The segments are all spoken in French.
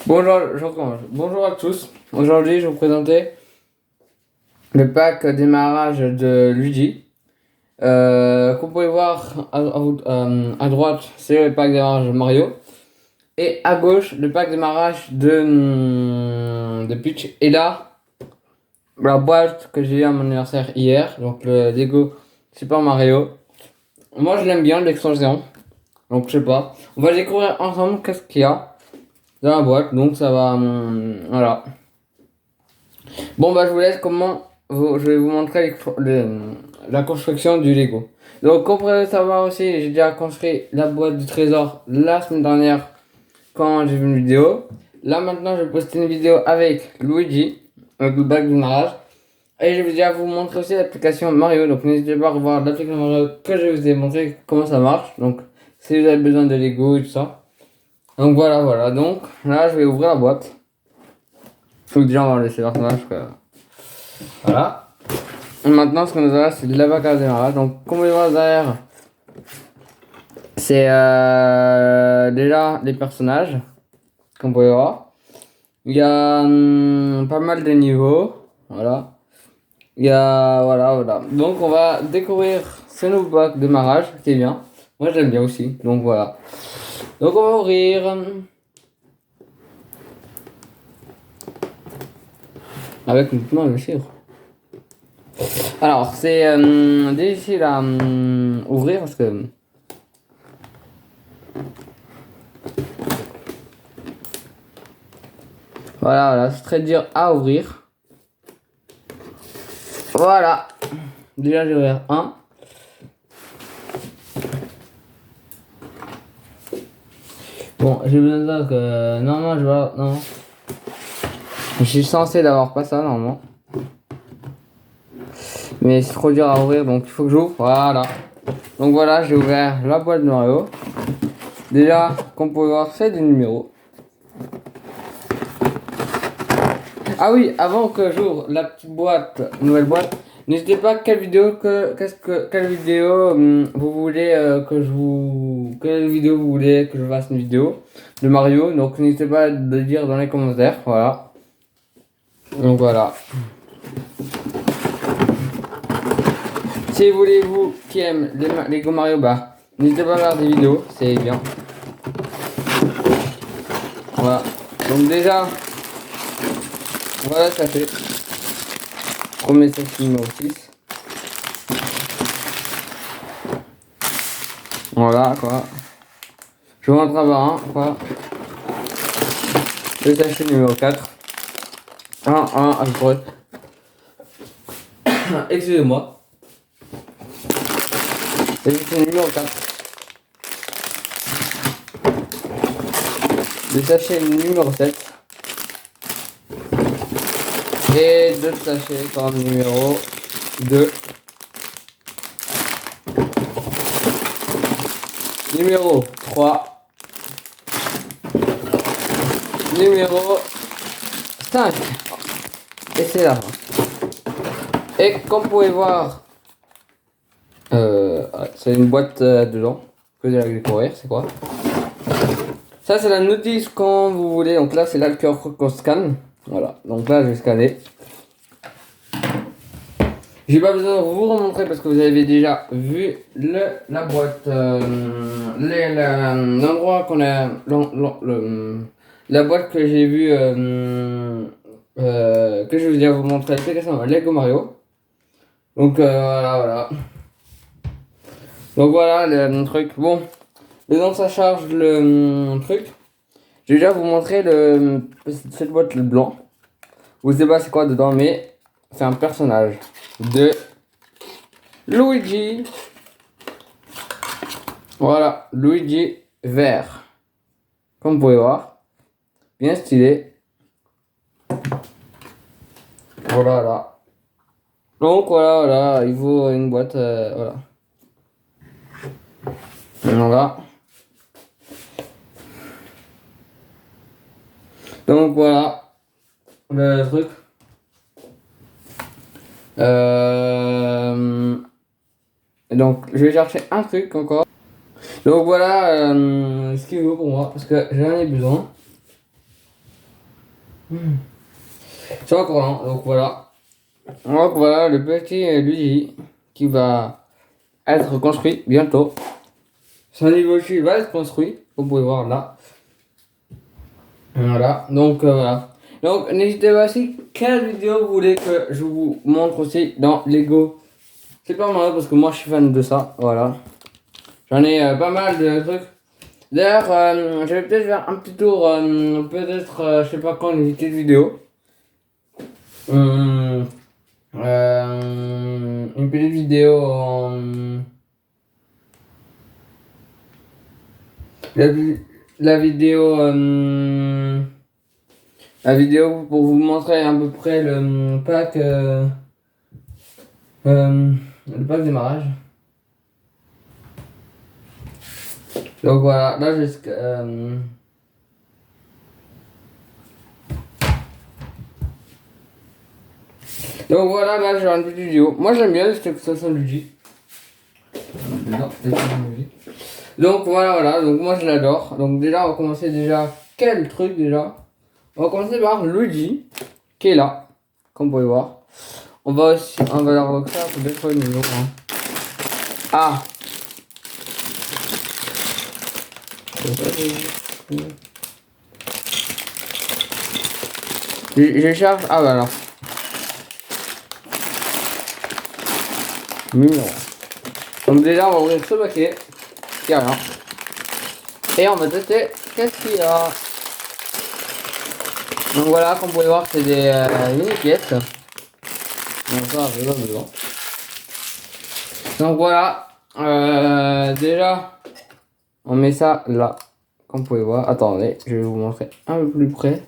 Bonjour, je recommence. Bonjour à tous. Aujourd'hui, je vais vous présenter le pack démarrage de Luigi. Comme vous pouvez voir à droite, c'est le pack démarrage de Mario. Et à gauche, le pack démarrage de Peach. Et là, la boîte que j'ai eu à mon anniversaire hier, donc le Lego Super Mario. Moi, je l'aime bien, l'extension. Donc, je sais pas. On va découvrir ensemble qu'est-ce qu'il y a dans la boîte. Donc, ça va. Voilà. Bon, bah, je vous laisse je vais vous montrer la construction du Lego. Donc, comme vous pouvez savoir aussi, j'ai déjà construit la boîte du trésor la semaine dernière quand j'ai vu une vidéo. Là, maintenant, je vais poster une vidéo avec Luigi, avec le bac du narrage. Et je vais déjà vous montrer aussi l'application Mario. Donc, n'hésitez pas à revoir l'application Mario que je vous ai montré comment ça marche. Donc, si vous avez besoin de Lego et tout ça. Donc, voilà. Donc, là, je vais ouvrir la boîte. Faut que déjà, on va laisser le personnage. Voilà. Et maintenant, ce qu'on nous a, c'est de l'avocat démarrage. Donc, comme vous le voyez derrière, c'est déjà les personnages, comme vous pouvez voir. Il y a pas mal de niveaux. Voilà. Il y a. Voilà. Donc, on va découvrir ce nouveau pack de démarrage, qui est bien. Moi, j'aime bien aussi. Donc, voilà. Donc, on va ouvrir. Avec uniquement le chiffre. Alors, c'est difficile à ouvrir parce que. Voilà, c'est très dur à ouvrir. Voilà. Déjà, j'ai ouvert un. Bon, j'ai besoin de ça que. Normalement, je vois. Non. Je suis censé d'avoir pas ça, normalement. Mais c'est trop dur à ouvrir, donc il faut que j'ouvre. Voilà. Donc voilà, j'ai ouvert la boîte de Mario. Déjà, comme vous pouvez voir, c'est des numéros. Ah oui, avant que j'ouvre la petite boîte, nouvelle boîte, n'hésitez pas quelle vidéo vous voulez quelle vidéo vous voulez que je fasse une vidéo de Mario. Donc n'hésitez pas à le dire dans les commentaires. Voilà. Donc voilà. Si vous voulez, vous qui aiment les Lego Mario, bah n'hésitez pas à faire des vidéos, c'est bien. Voilà. Donc déjà, voilà, ça fait. Premier sac numéro 6. Voilà quoi. Je vous montre avoir un quoi. Le sachet numéro 4. Un à peu près. Excusez-moi. Le sachet numéro 4. Le sachet numéro 7. Et deux sachets comme numéro 2. Numéro 3. Numéro 5. Et c'est là. Et comme vous pouvez voir, c'est une boîte dedans. Que vous allez découvrir, c'est quoi? Ça, c'est la notice quand vous voulez. Donc là, c'est là le QR code qu'on scanne. Voilà. Donc là, je vais scanner. J'ai pas besoin de vous remontrer parce que vous avez déjà vu la boîte, l'endroit qu'on a, la boîte que j'ai vu, que je vais déjà vous montrer l'application Lego Mario. Donc voilà. Donc voilà le truc. Bon, dedans ça charge le truc. Je vais déjà vous montrer cette boîte le blanc. Vous savez pas c'est quoi dedans, mais c'est un personnage de Luigi. Voilà, Luigi vert. Comme vous pouvez voir. Bien stylé. Voilà. Donc voilà, il faut une boîte. Voilà. Voilà. Donc voilà. Le truc. Donc je vais chercher un truc encore. Donc voilà ce qu'il faut pour moi parce que j'en ai besoin. C'est encore lent, donc voilà. Donc voilà le petit Luigi qui va être construit bientôt. Son niveau aussi va être construit, vous pouvez voir là. Voilà, donc voilà. Donc n'hésitez pas aussi quelle vidéo vous voulez que je vous montre aussi dans Lego. C'est pas mal parce que moi je suis fan de ça, voilà. J'en ai pas mal de trucs. D'ailleurs, je vais peut-être faire un petit tour, peut-être, je sais pas quand, une petite vidéo. Une petite vidéo la, la vidéo, la vidéo pour vous montrer à peu près le pack démarrage. Donc voilà, là jusqu'à donc voilà, là j'ai une petite vidéo. Moi j'aime bien les extensions Luigi. Donc voilà, donc moi je l'adore. Donc déjà on va commencer déjà. Quel truc déjà? On va commencer par Luigi, qui est là, comme vous pouvez voir. On va leur refaire peut-être le numéro 1. Ah! Je cherche. Ah bah alors. Numéro 1. Donc déjà on va ouvrir ce paquet. Il n'y a rien. Et on va tester qu'est-ce qu'il y a. Donc voilà, comme vous pouvez voir, c'est des mini pièces. Donc ça, j'ai pas besoin. Donc voilà, déjà, on met ça là, comme vous pouvez voir. Attendez, je vais vous montrer un peu plus près.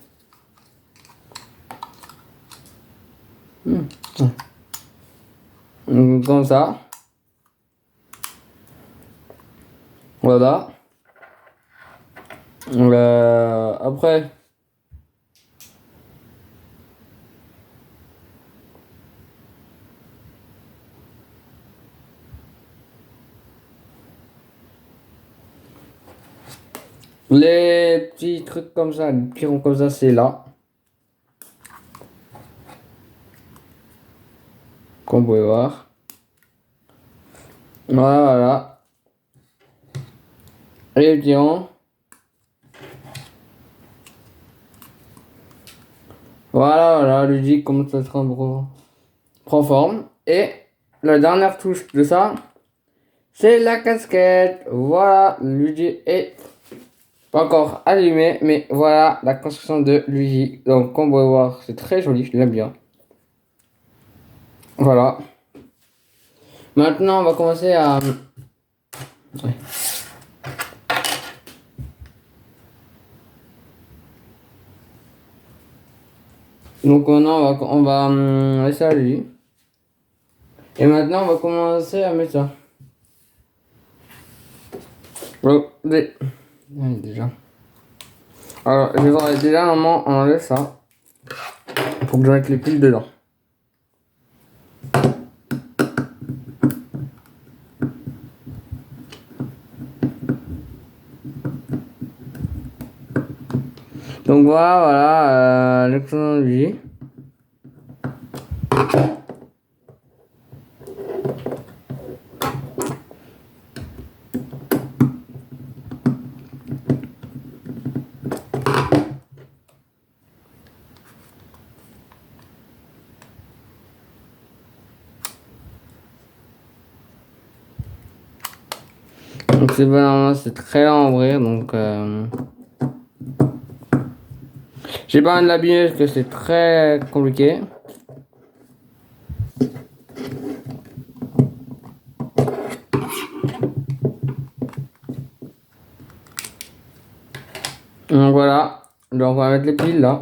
Donc, comme ça. Voilà. Après. Les petits trucs comme ça, les petits ronds comme ça, c'est là. Comme vous pouvez voir. Voilà, voilà. Et les petits ronds. Voilà, voilà, Luigi commence à prend forme. Et la dernière touche de ça, c'est la casquette. Voilà, Luigi est pas encore allumé, mais voilà la construction de Luigi. Donc, comme vous pouvez voir, c'est très joli, je l'aime bien. Voilà. Maintenant, on va commencer à... Ouais. Donc maintenant, on va laisser à lui. Et maintenant, on va commencer à mettre ça. Oh, déjà. Alors, je vais déjà, normalement, on enlève ça. Faut que je mette les piles dedans. Donc voilà, l'excellent Luigi. Donc c'est vraiment, c'est très lent à ouvrir, donc j'ai pas envie de l'abîmer parce que c'est très compliqué. Donc voilà, donc on va mettre les piles là.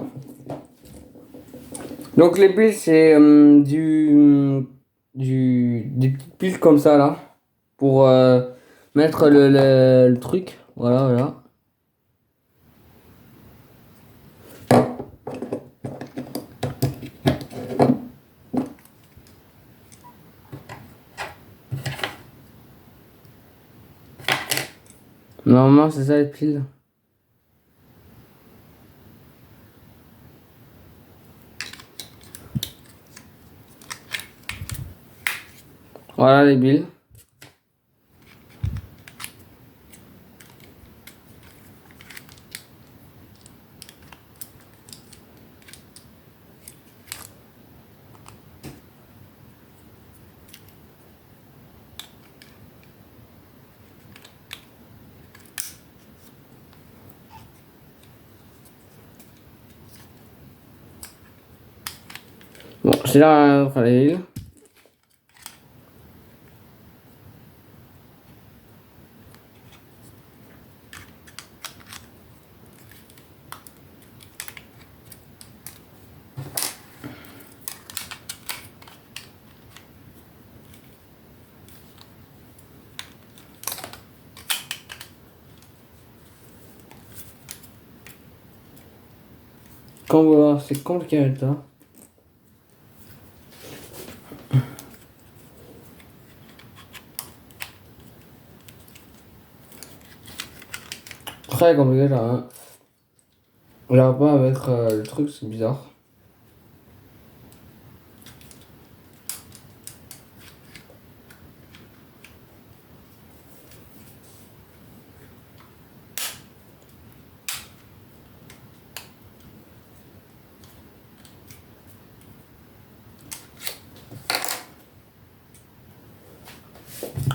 Donc les piles c'est des petites piles comme ça là pour mettre le truc. Voilà, voilà. Normalement c'est ça les piles. Voilà les billes. Bon, c'est là notre huile. Quand on va voir, c'est compliqué avec ça. Très compliqué là. Hein. J'arrive pas à mettre le truc, c'est bizarre.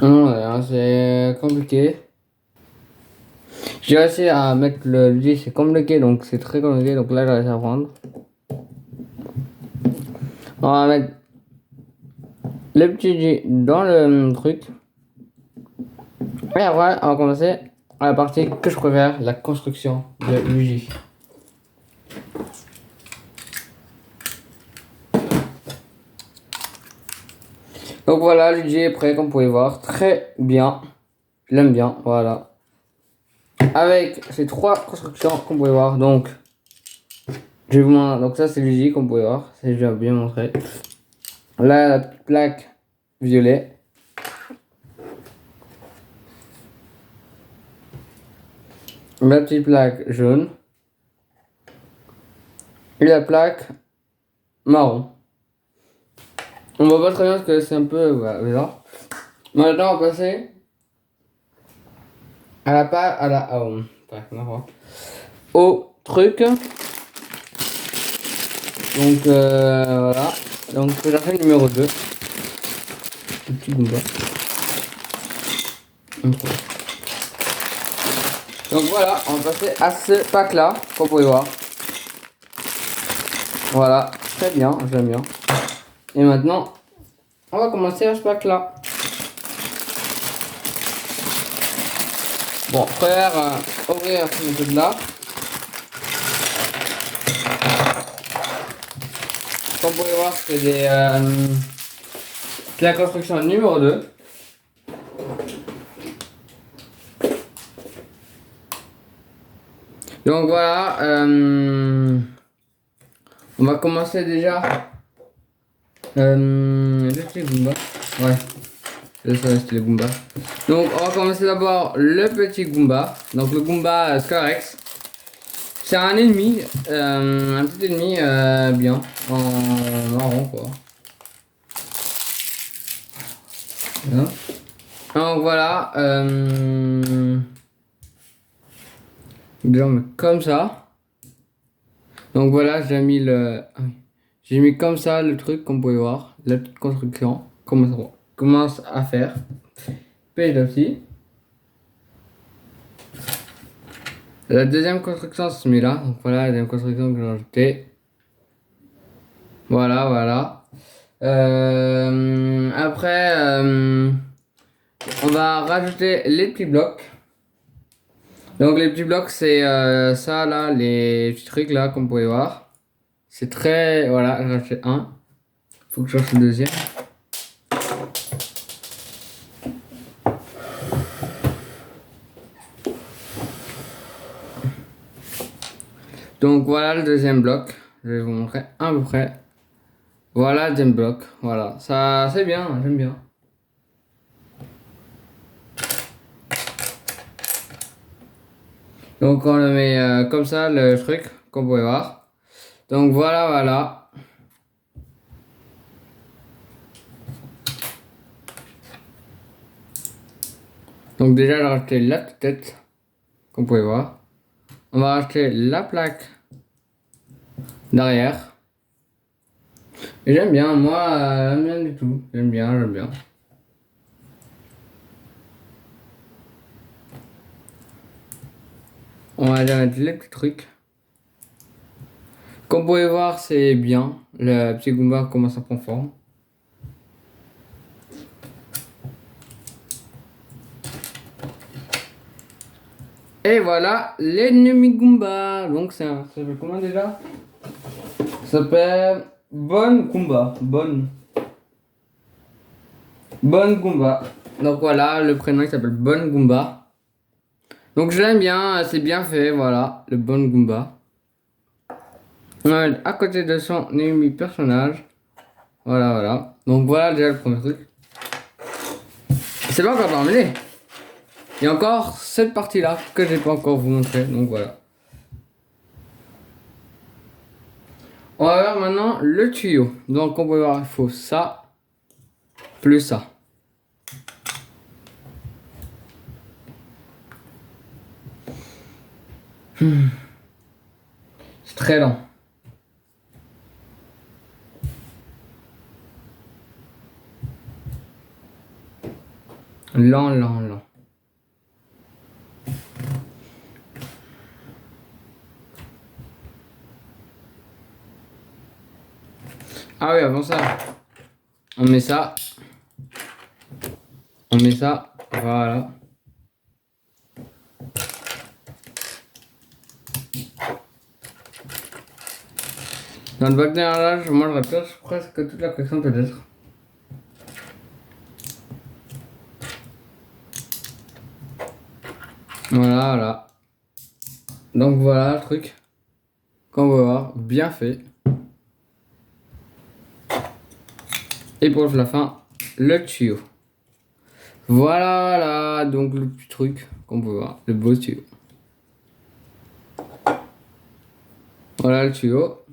Non, c'est compliqué. J'ai réussi à mettre le lit, c'est compliqué, donc c'est très compliqué. Donc là, j'ai réussi à prendre. On va mettre le petit lit dans le truc. Et après, on va commencer à la partie que je préfère, la construction de l'UJ. Donc voilà, l'UJ est prêt, comme vous pouvez voir. Très bien. Je l'aime bien, voilà. Avec ces 3 constructions, comme vous pouvez voir. Donc, je vais vous montrer. Donc ça, c'est l'UJ, comme vous pouvez voir. Je vais bien montrer. Là, la plaque violet. La petite plaque jaune. Et la plaque marron. On voit pas très bien parce que c'est un peu bizarre. Maintenant, on va passer à la pâte, au truc. Donc voilà. Donc je la numéro 2. Le petit Goomba. Donc voilà, on va passer à ce pack là, comme vous pouvez voir. Voilà, très bien, j'aime bien. Et maintenant, on va commencer à ce pack là. Bon, première ouvrir ce méthode là. Comme vous pouvez voir, c'est la construction numéro 2. Donc voilà, on va commencer déjà. Le petit Goomba. Ouais, ça c'était le Goomba. Donc on va commencer d'abord le petit Goomba. Donc le Goomba Scarex. C'est un ennemi, un petit ennemi bien, en marron quoi. Voilà. Donc voilà, genre comme ça. Donc voilà, j'ai mis comme ça le truc, comme vous pouvez voir, la petite construction, commence à faire. Petit à petit. La deuxième construction se met là, donc voilà la deuxième construction que j'ai ajoutée. Voilà, voilà. Après, on va rajouter les petits blocs. Donc les petits blocs, c'est ça là, les petits trucs là, comme vous pouvez voir. C'est très... Voilà, j'ai acheté un. Faut que je cherche le deuxième. Donc voilà le deuxième bloc. Je vais vous montrer à peu près. Voilà le deuxième bloc. Voilà, ça c'est bien, j'aime bien. Donc on le met comme ça le truc, comme vous pouvez voir. Donc voilà, voilà. Donc déjà, j'ai rajouté la tête, comme vous pouvez voir. On va rajouter la plaque derrière. Et j'aime bien, moi, j'aime bien du tout. J'aime bien. On va déjà mettre les petits trucs. Comme vous pouvez voir, c'est bien. Le petit Goomba commence à prendre forme. Et voilà l'ennemi Goomba. Donc ça s'appelle comment déjà? Ça s'appelle Bonne Goomba. Bonne Goomba. Donc voilà, le prénom il s'appelle Bonne Goomba. Donc je l'aime bien, c'est bien fait, voilà, le Bonne Goomba. On va mettre à côté de son ennemi personnage. Voilà. Donc voilà déjà le premier truc. C'est pas encore terminé. Il y a encore cette partie-là que j'ai pas encore vous montrer. Donc voilà. On va voir maintenant le tuyau. Donc on peut voir, il faut ça plus ça. C'est très lent. Lent. Ah oui, avant ça, on met ça. Voilà. Dans le bac d'énergie, moi je repère presque toute la collection peut-être. Voilà. Donc voilà le truc. Qu'on va voir, bien fait. Et pour la fin, le tuyau. Voilà, donc le petit truc qu'on peut voir, le beau tuyau. Voilà le tuyau.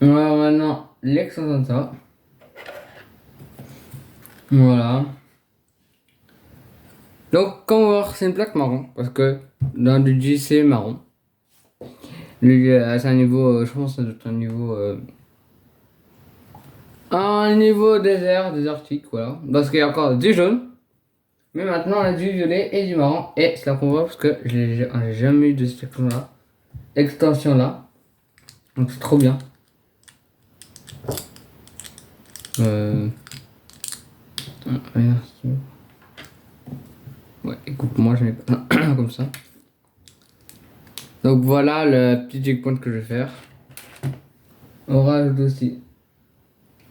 On va voir maintenant l'extension de ça. Voilà. Donc, comme on va voir, c'est une plaque marron. Parce que dans du G, c'est marron. C'est un niveau, je pense que ça doit être un niveau désertique, voilà. Parce qu'il y a encore du jaune. Mais maintenant, on a du violet et du marron. Et c'est là qu'on voit parce que j'ai jamais eu de cette extension-là. Donc, c'est trop bien. Ouais, écoute, moi je mets pas comme ça. Donc voilà le petit checkpoint que je vais faire. On rajoute aussi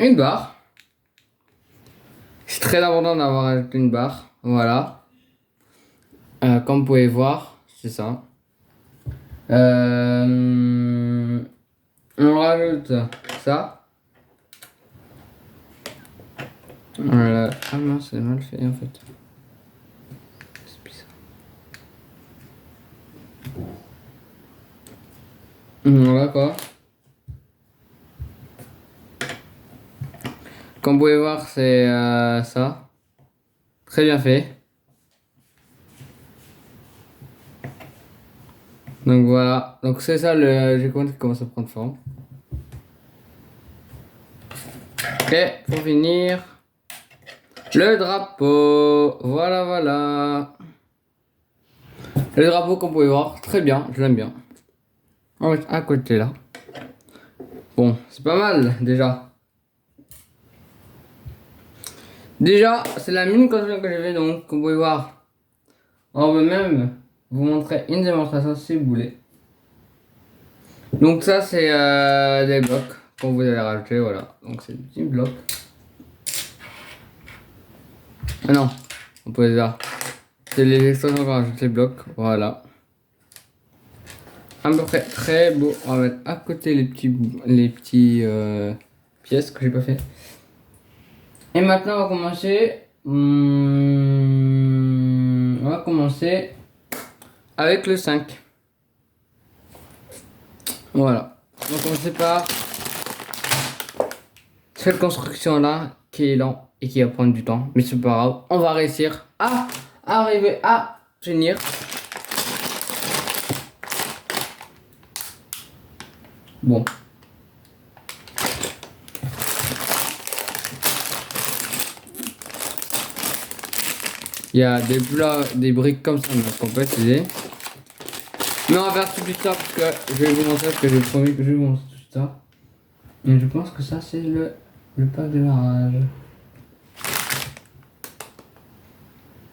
une barre. C'est très important d'avoir ajouté une barre. Voilà. Comme vous pouvez voir, c'est ça. On rajoute ça. Voilà. Ah mince, c'est mal fait en fait. C'est bizarre. Voilà quoi. Comme vous pouvez voir, c'est ça. Très bien fait. Donc voilà. Donc c'est ça le G-Point qui commence à prendre forme. Ok, pour finir, le drapeau. Voilà. Le drapeau, comme vous pouvez voir, très bien, je l'aime bien. On va mettre à côté là. Bon, c'est pas mal déjà. Déjà, c'est la mine construction que j'ai fait, donc comme vous pouvez voir, on va même vous montrer une démonstration si vous voulez. Donc ça c'est des blocs qu'on vous allez rajouter, voilà. Donc c'est des petits blocs. Ah non, on peut les voir. C'est les extensions qu'on va rajouter les blocs, voilà. À peu près très beau. On va mettre à côté les petits pièces que j'ai pas fait. Et maintenant on va commencer. On va commencer avec le 5. Voilà. On va commencer par cette construction là qui est lent et qui va prendre du temps, mais c'est pas grave, on va réussir à arriver à finir. Bon. Il y a des briques comme ça qu'on peut utiliser. Mais on va faire tout de suite ça parce que je vais vous montrer ce que j'ai promis que je vais vous montrer tout de suite ça. Et je pense que ça c'est le pack de démarrage.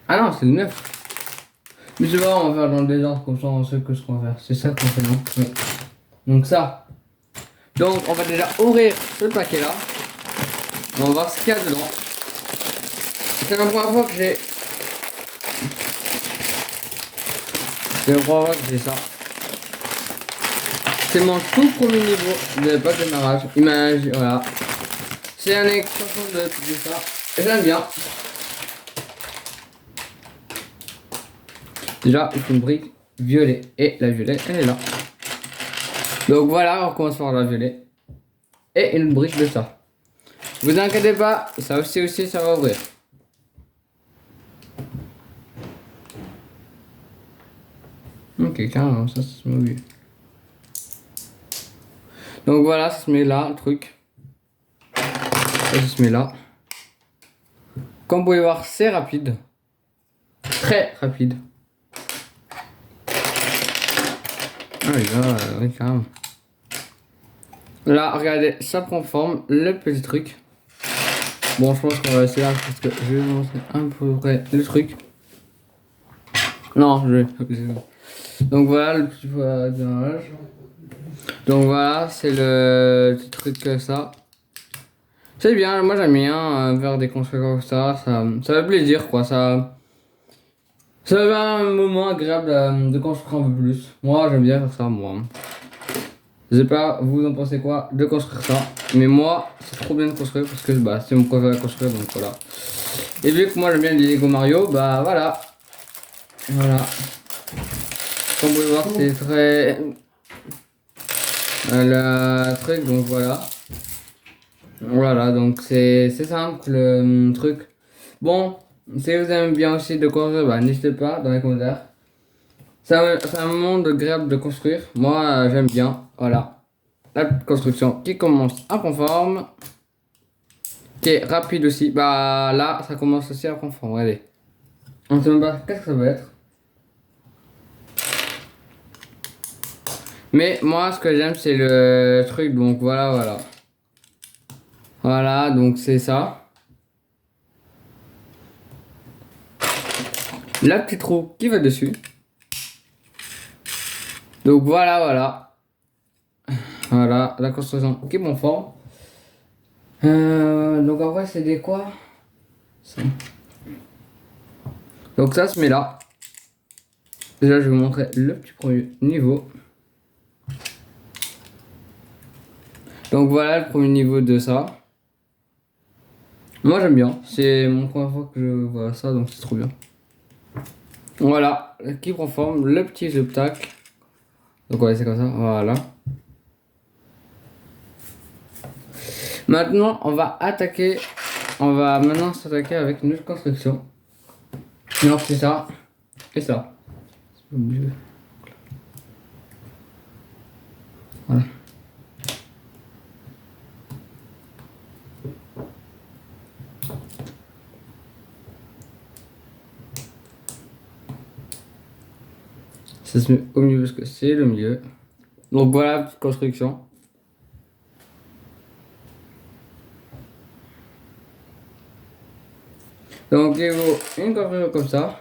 Ah non, c'est le 9. Mais c'est pas, on va faire dans le désordre comme ça on sait que ce qu'on va faire. C'est ça qu'on fait, non? Oui. Donc ça. Donc on va déjà ouvrir ce paquet là. On va voir ce qu'il y a dedans. C'est la première fois que j'ai. C'est la première fois que j'ai ça. C'est mon tout premier niveau de pack de démarrage. Image, voilà. C'est un extension de tout ça. J'aime bien. Déjà, il faut une brique violet. Et la violet, elle est là. Donc voilà, on commence par la violet. Et une brique de ça. Vous inquiétez pas, ça aussi, ça va ouvrir. Ok, carrément, ça se met mieux. Donc voilà, ça se met là, le truc. Ça se met là. Comme vous pouvez voir, c'est rapide. Très rapide. Ah les gars, oui, carrément. Là, regardez, ça prend forme, le petit truc. Bon, je pense qu'on va essayer là parce que je vais vous montrer un peu près le truc. Non, je vais. Donc voilà le petit démarrage. Donc voilà, c'est le petit truc que ça. C'est bien, moi j'aime bien faire des constructions comme ça fait plaisir quoi. Ça fait un moment agréable de construire un peu plus. Moi j'aime bien faire ça, moi. Je sais pas, vous en pensez quoi de construire ça? Mais moi, c'est trop bien de construire parce que bah, c'est mon préféré à construire, donc voilà. Et vu que moi j'aime bien les Lego Mario, bah voilà. Voilà. Comme vous pouvez voir, c'est très. Le truc, donc voilà. Voilà, donc c'est simple le truc. Bon, si vous aimez bien aussi de construire, bah, n'hésitez pas dans les commentaires. C'est un moment agréable de construire. Moi, j'aime bien. Voilà. La construction qui commence à prendre forme. Qui est rapide aussi. Bah là, ça commence aussi à prendre forme. Regardez. On ne sait même pas qu'est-ce que ça va être. Mais moi, ce que j'aime, c'est le truc. Donc voilà, voilà. Voilà, donc c'est ça. La petite roue qui va dessus. Donc voilà, voilà. Voilà, la construction qui est en forme. Donc en vrai, c'est des quoi ça. Donc ça se met là. Déjà, je vais vous montrer le petit premier niveau. Donc voilà le premier niveau de ça. Moi j'aime bien, c'est mon première fois que je vois ça, donc c'est trop bien. Voilà, qui prend forme, le petit obstacle. Donc ouais, c'est comme ça, voilà. Maintenant, on va maintenant s'attaquer avec une autre construction. Donc c'est ça, et ça. Voilà. Ça se met au milieu parce que c'est le milieu. Donc voilà, petite construction. Donc il faut une construction comme ça.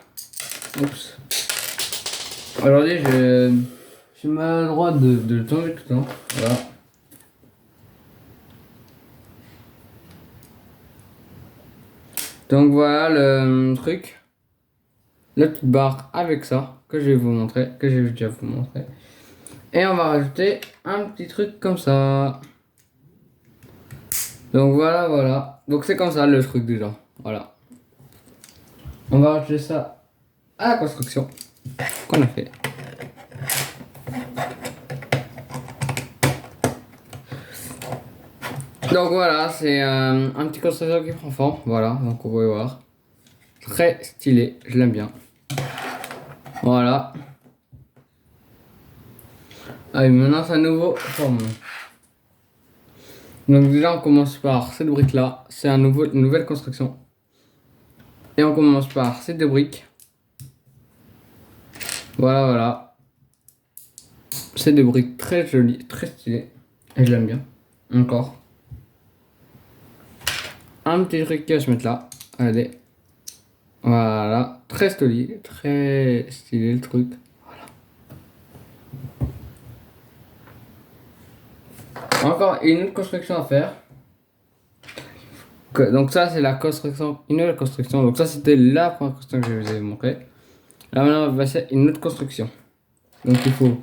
Oups. Aujourd'hui je suis maladroit de tomber tout le temps. Voilà. Donc voilà le truc. La petite barre avec ça que je vais vous montrer, que je vais déjà vous montrer. Et on va rajouter un petit truc comme ça. Donc voilà, voilà. Donc c'est comme ça le truc déjà. Voilà. On va rajouter ça à la construction qu'on a fait. Donc voilà, c'est un petit constructeur qui prend forme. Voilà, donc on peut voir. Très stylé, je l'aime bien. Voilà. Allez, maintenant c'est un nouveau forme. Donc déjà on commence par cette brique là, c'est une nouvelle construction. Et on commence par ces deux briques. Voilà, voilà. C'est des briques très jolies, très stylées. Et je l'aime bien. Encore. Un petit truc qui va se mettre là. Allez. Voilà. Très stylé, très stylé le truc. Encore une autre construction à faire. Donc ça c'est la construction, une nouvelle construction. Donc ça c'était la première construction que je vous ai montré. Là maintenant on va passer à une autre construction. Donc il faut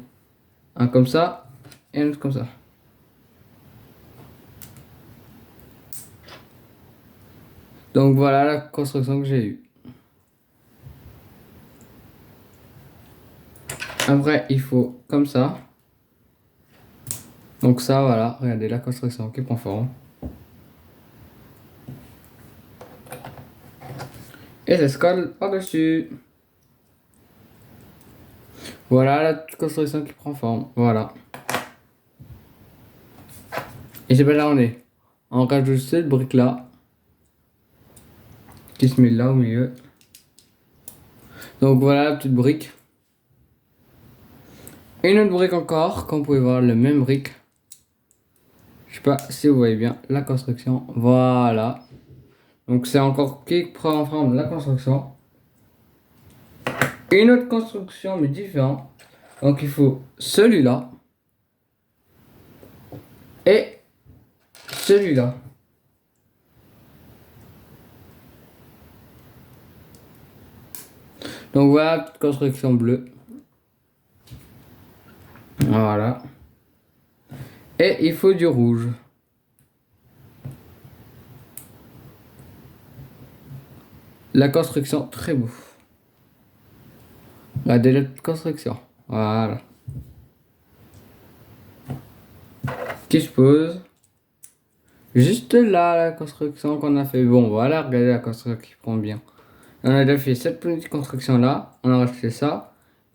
un comme ça et un autre comme ça. Donc voilà la construction que j'ai eue. Après il faut comme ça. Donc ça voilà, regardez la construction qui prend forme. Et ça se colle par-dessus. Voilà la construction qui prend forme. Voilà. Et c'est pas là on est. On rajoute cette brique là. Qui se met là au milieu. Donc voilà la petite brique. Une autre brique encore, comme vous pouvez voir, le même brique. Je sais pas si vous voyez bien la construction. Voilà. Donc c'est encore qui prend en forme la construction. Une autre construction mais différente. Donc il faut celui-là. Et celui-là. Donc voilà, petite construction bleue. Voilà. Et il faut du rouge. La construction, très beau. Regardez la petite construction. Voilà. Qui se pose. Juste là, la construction qu'on a fait. Bon, voilà, regardez la construction qui prend bien. On a déjà fait cette petite construction là. On a racheté ça.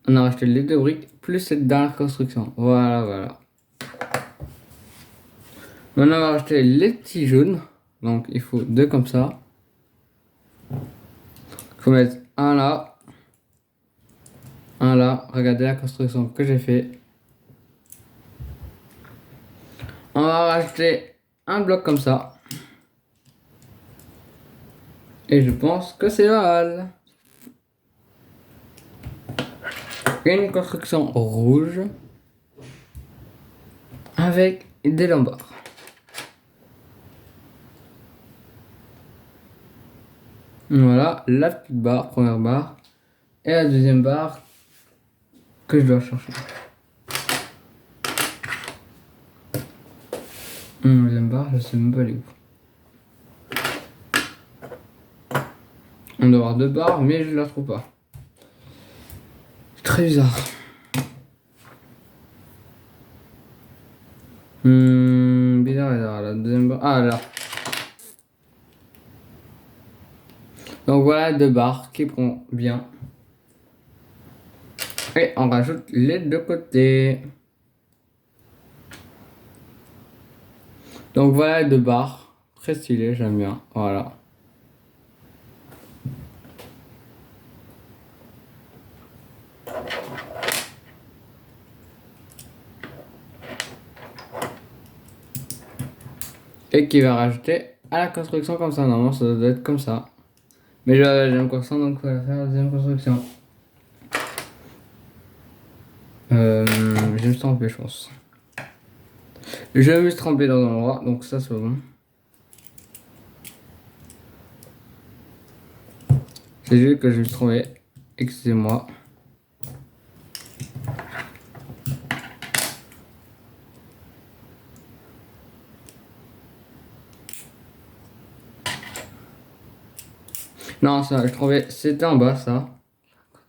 On a racheté les deux briques plus cette dernière construction. Voilà, voilà. Maintenant, on va racheter les petits jaunes. Donc, il faut deux comme ça. Il faut mettre un là. Un là. Regardez la construction que j'ai fait. On va racheter un bloc comme ça. Et je pense que c'est mal. Une construction rouge. Avec des lombards. Voilà, la petite barre, première barre. Et la deuxième barre que je dois chercher. Deuxième barre, je sais même pas les où. On doit avoir deux barres, mais je la trouve pas. C'est très bizarre. Bizarre, la deuxième barre. Ah là. Donc voilà deux barres qui prend bien. Et on rajoute les deux côtés. Donc voilà deux barres. Très stylé, j'aime bien. Voilà. Et qui va rajouter à la construction comme ça. Normalement, ça doit être comme ça. Mais j'ai la deuxième construction, donc on va faire la deuxième construction. Je me suis trompé, je pense. Je me suis trompé dans un endroit, donc ça c'est bon. C'est juste que je me suis trompé. Excusez-moi. Non, ça, je trouvais. C'était en bas, ça.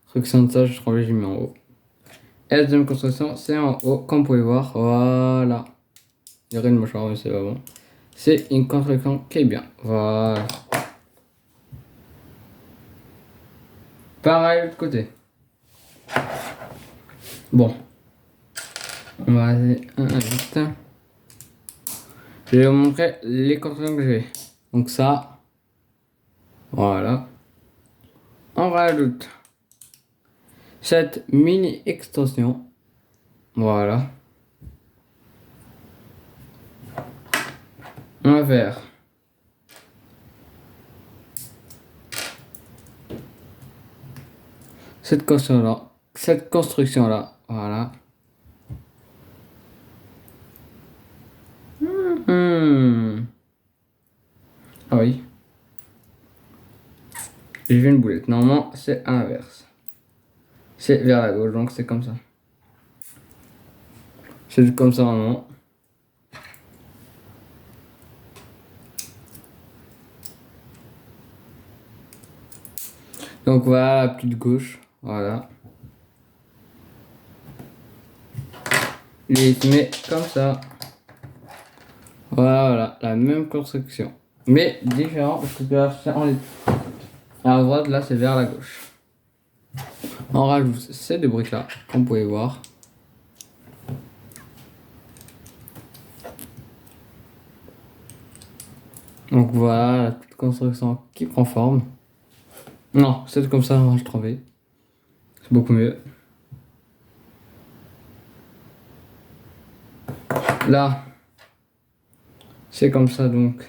Construction de ça, je trouvais, j'ai mis en haut. Et la deuxième construction, c'est en haut, comme vous pouvez voir. Voilà. Il y aurait une mâchoire, mais c'est pas bon. C'est une construction qui est bien. Voilà. Pareil de l'autre côté. Bon. On va aller un vite. Je vais vous montrer les constructions que j'ai. Donc ça. Voilà. On rajoute cette mini extension. Voilà. On va faire cette construction là, voilà. Ah oui. J'ai vu une boulette. Normalement, c'est à l'inverse. C'est vers la gauche, donc c'est comme ça. C'est comme ça normalement. Donc voilà la petite gauche, voilà. Il se met comme ça. Voilà, la même construction. Mais différent, parce que là, c'est en à droite, là, c'est vers la gauche. On rajoute ces deux briques là, comme vous pouvez voir. Donc voilà la petite construction qui prend forme. Non, c'est comme ça, moi je trouvais. C'est beaucoup mieux. Là, c'est comme ça donc.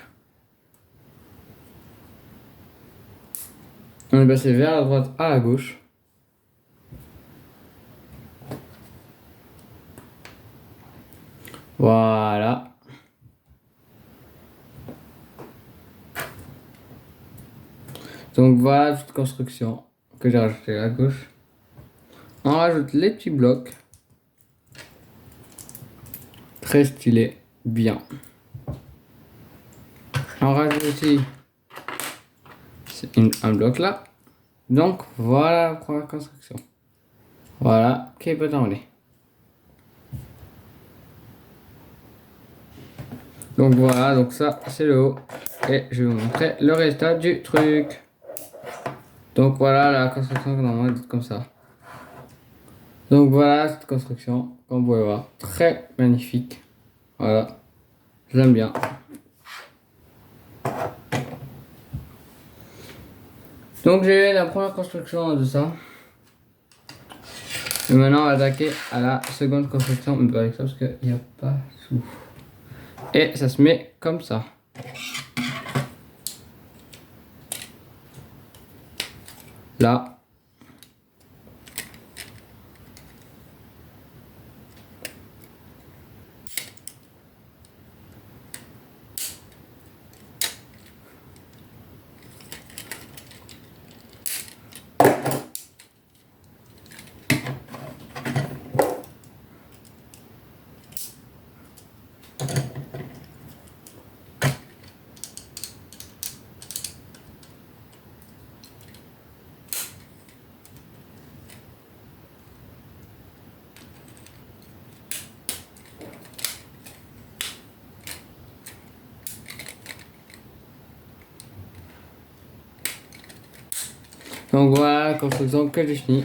On est passé vers la droite à la gauche. Voilà. Donc voilà la petite construction que j'ai rajoutée à gauche. On rajoute les petits blocs. Très stylé, bien. On rajoute aussi un bloc là. Donc voilà la première construction. Voilà, qui est pas terminé. Donc voilà, donc ça c'est le haut. Et je vais vous montrer le résultat du truc. Donc voilà la construction normalement comme ça. Donc voilà cette construction, comme vous pouvez voir, très magnifique. Voilà, j'aime bien. Donc j'ai la première construction de ça. Et maintenant on va attaquer à la seconde construction, mais pas avec ça parce qu'il n'y a pas sous. Et ça se met comme ça. Là. Donc voilà la construction que j'ai fini.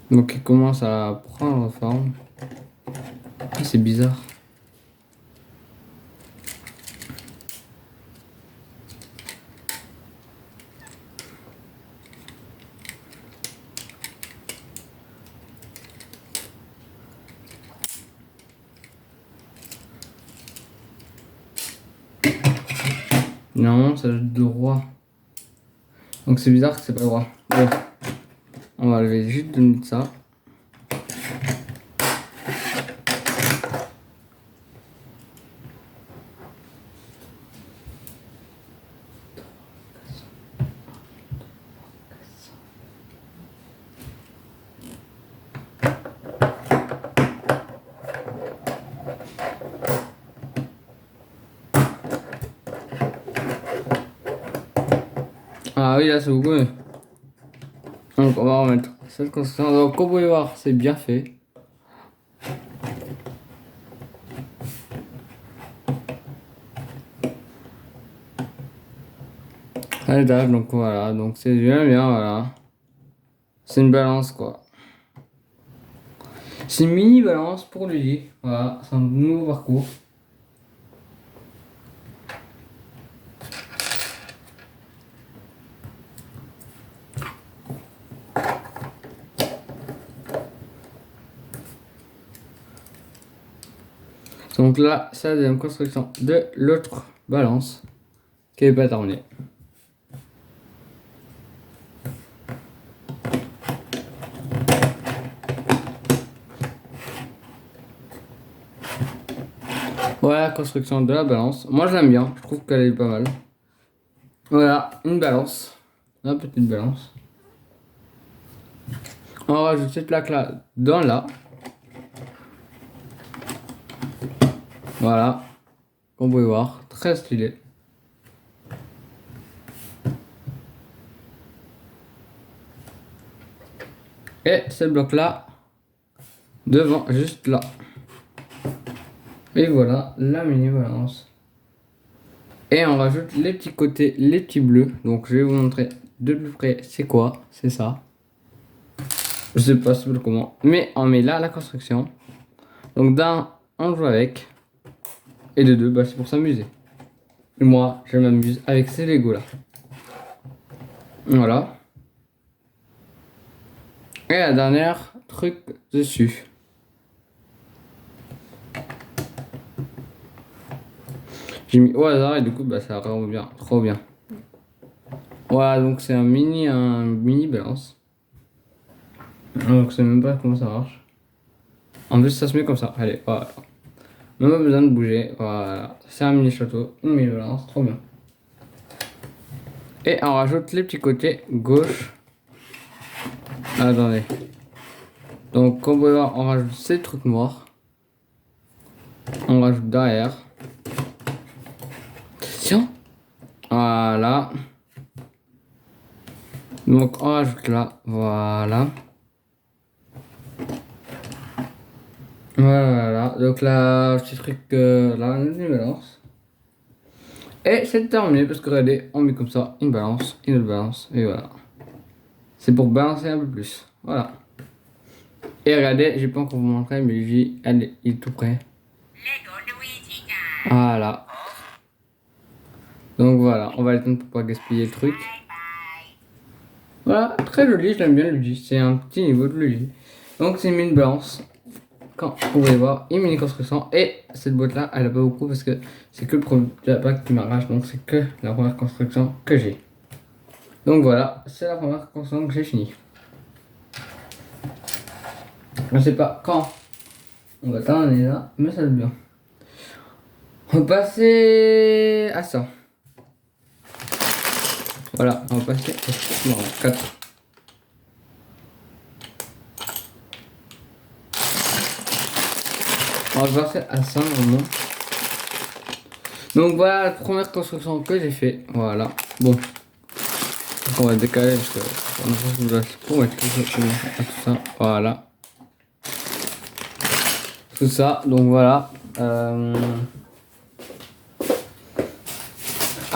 Donc il commence à prendre forme. C'est bizarre. Normalement ça doit être droit. Donc c'est bizarre que c'est pas droit. Bon. On va lever juste 2 minutes ça. Ah oui là c'est beaucoup mieux. Donc on va remettre cette construction. Donc comme vous pouvez voir c'est bien fait. à l'étage, donc voilà, donc c'est bien, voilà. C'est une balance, quoi. C'est une mini balance pour le lit, voilà, c'est un nouveau parcours. Donc là, c'est la deuxième construction de l'autre balance qui n'est pas terminée. Voilà la construction de la balance. Moi je l'aime bien, je trouve qu'elle est pas mal. Voilà, une balance. La petite balance. On rajoute cette plaque là dans là. Voilà. Comme vous pouvez voir, très stylé. Et ce bloc là, devant, juste là. Et voilà la mini balance. Et on rajoute les petits côtés, les petits bleus. Donc je vais vous montrer de plus près c'est quoi, c'est ça. Je sais pas comment, mais on met là la construction. Donc d'un, on joue avec. Et de deux, bah, c'est pour s'amuser. Et moi, je m'amuse avec ces Lego là. Voilà. Et la dernière truc dessus. J'ai mis au hasard et du coup bah ça rend bien, trop bien. Voilà, donc c'est un mini balance. Donc je sais même pas comment ça marche. En plus ça se met comme ça. Allez, voilà. Même pas besoin de bouger. Voilà. C'est un mini château, une mini balance, trop bien. Et on rajoute les petits côtés gauche. Attendez. Donc comme vous pouvez voir, on rajoute ces trucs noirs. On rajoute derrière. Tiens. Voilà. Donc on rajoute là. Voilà. Voilà. Donc là, petit truc là, une balance. Et c'est terminé parce que regardez, on met comme ça une balance, une autre balance. Et voilà. C'est pour balancer un peu plus. Voilà. Et regardez, j'ai pas encore vous montrer, mais Luigi, il est tout prêt. Voilà. Donc voilà, on va l'éteindre pour pas gaspiller le truc. Voilà, très joli, je l'aime bien Luigi. C'est un petit niveau de Luigi. Donc c'est une mini balance. Quand vous pouvez voir, une mini construction. Et cette boîte là, elle a pas beaucoup parce que c'est que le premier pack qui m'arrache. Donc c'est que la première construction que j'ai. Donc voilà, c'est la première construction que j'ai fini. Je sais pas quand on va terminer là, mais ça va bien. On va passer à ça. Voilà, on va passer au 4. On va passer à ça normalement. Donc voilà la première construction que j'ai fait. Voilà. Bon. Donc on va décaler parce que on a pas de place pour mettre tout ça. Voilà. Tout ça. Donc voilà.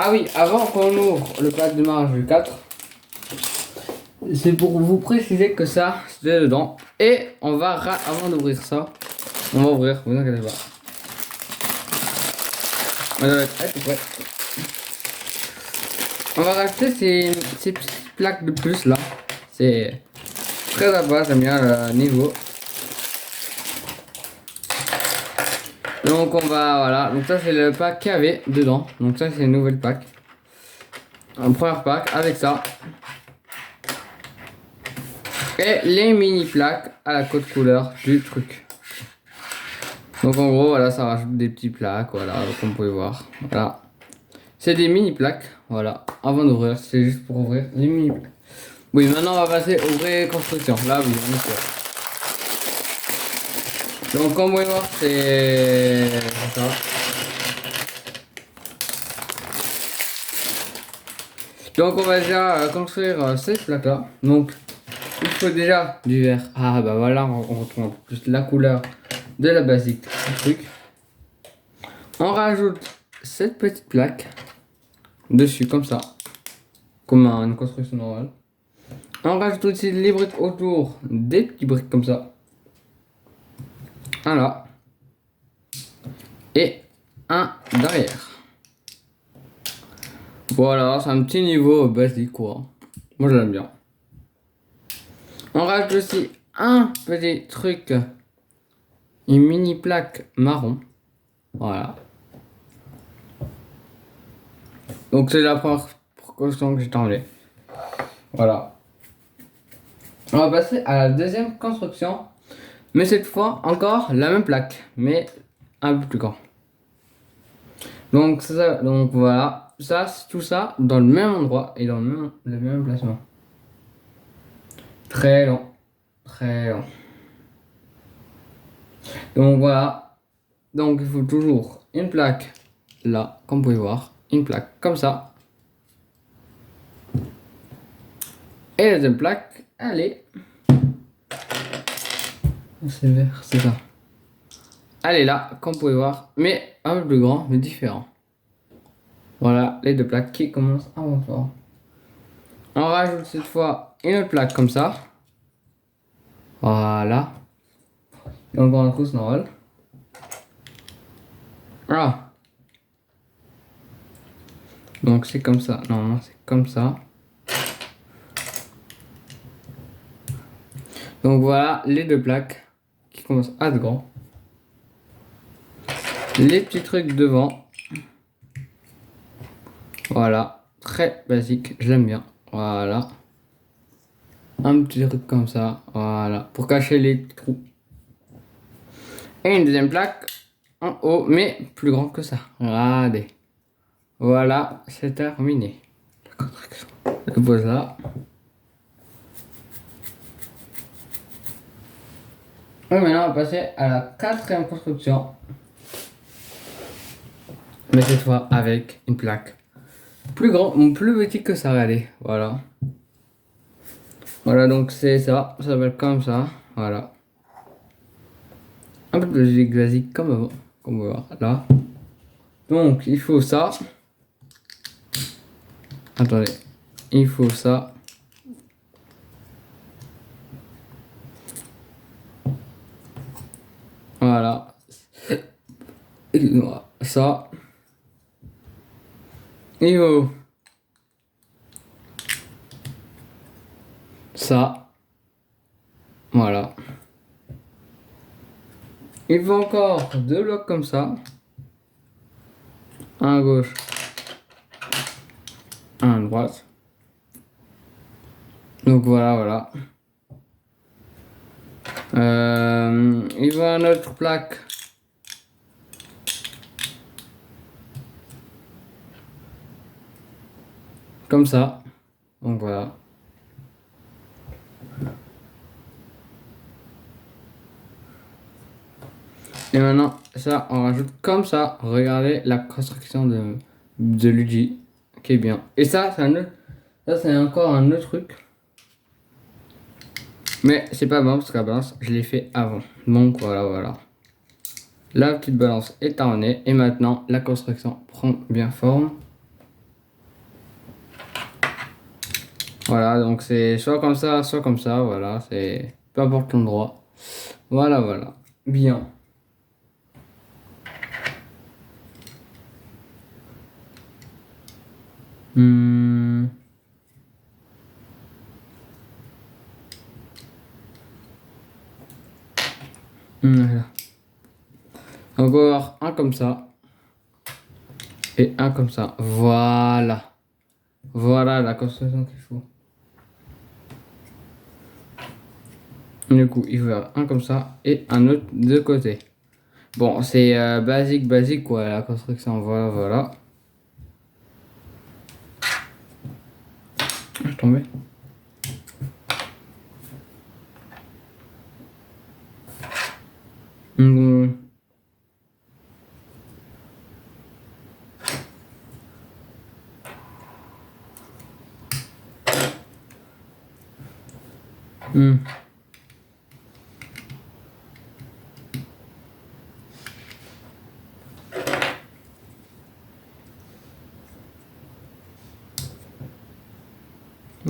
Ah oui, avant qu'on ouvre le pack de démarrage du 4, c'est pour vous préciser que ça, c'est dedans. Et on va, avant d'ouvrir ça, on va ouvrir, vous inquiétez pas. On va racheter ces petites plaques de plus là. C'est très à bas, j'aime bien le niveau. Donc on va, voilà, donc ça c'est le pack qu'il y avait dedans. Donc ça c'est une nouvelle pack. Un premier pack avec ça. Et les mini plaques à la code couleur du truc. Donc en gros voilà, ça rajoute des petits plaques, voilà, comme vous pouvez voir. Voilà. C'est des mini plaques, voilà. Avant d'ouvrir, c'est juste pour ouvrir les mini plaques. Oui, maintenant on va passer aux vraies constructions. Là oui, on est sûr. Donc comme vous pouvez voir, c'est ça. Donc on va déjà construire cette plaque là. Donc il faut déjà du vert. Ah bah voilà, on retrouve un peu plus la couleur de la basique du truc. On rajoute cette petite plaque dessus comme ça. comme une construction normale. On rajoute aussi les briques autour, des petits briques comme ça. Un là. Et un derrière. Voilà, c'est un petit niveau basique quoi. Moi je l'aime bien. On rajoute aussi un petit truc, une mini plaque marron. Voilà. Donc c'est la première précaution que j'ai enlevée. Voilà. On va passer à la deuxième construction. Mais cette fois, encore la même plaque, mais un peu plus grand. Donc, ça, donc voilà. Ça, tout ça dans le même endroit et dans le même emplacement. Très long. Très long. Donc voilà. Donc il faut toujours une plaque là, comme vous pouvez voir. Une plaque comme ça. Et la deuxième plaque, elle est. C'est vert, c'est ça. Elle est là, comme vous pouvez voir. Mais un peu plus grand, mais différent. Voilà les deux plaques qui commencent à monter. On rajoute cette fois une autre plaque comme ça. Voilà. Et encore un trousse normal. Voilà. Donc c'est comme ça. Normalement c'est comme ça. Donc voilà les deux plaques qui commencent à être grands. Les petits trucs devant. Voilà. Très basique. Je l'aime bien. Voilà. Un petit truc comme ça. Voilà. Pour cacher les trous. Et une deuxième plaque en haut, mais plus grand que ça. Regardez. Voilà, c'est terminé. La construction. Je pose là. Et maintenant, on va passer à la quatrième construction. Mais cette fois avec une plaque plus grand, plus petit que ça. Regardez. Voilà. Voilà, donc c'est ça. Ça s'appelle comme ça. Voilà. Un peu plus basique comme avant. Comme on va voir là. Donc, il faut ça. Attendez. Il faut ça. Voilà. Ça. Il faut ça. Voilà. Il faut encore deux blocs comme ça. Un à gauche. Un à droite. Donc voilà, voilà. Il faut une autre plaque. Comme ça. Donc voilà. Et maintenant, ça, on rajoute comme ça. Regardez la construction de Luigi. Qui est bien. Et ça, c'est un autre. Ça, c'est encore un autre truc. Mais c'est pas bon parce que la balance, je l'ai fait avant. Donc voilà, voilà. La petite balance est terminée. Et maintenant, la construction prend bien forme. Voilà, donc c'est soit comme ça, soit comme ça. Voilà, c'est peu importe l'endroit. Voilà, voilà. Bien. Voilà. Encore un comme ça. Et un comme ça. Voilà. Voilà la construction qu'il faut. Du coup, il faut faire un comme ça et un autre de côté. Bon, c'est basique, basique quoi, la construction. Voilà, voilà. Je suis tombé. Mmh. Mmh.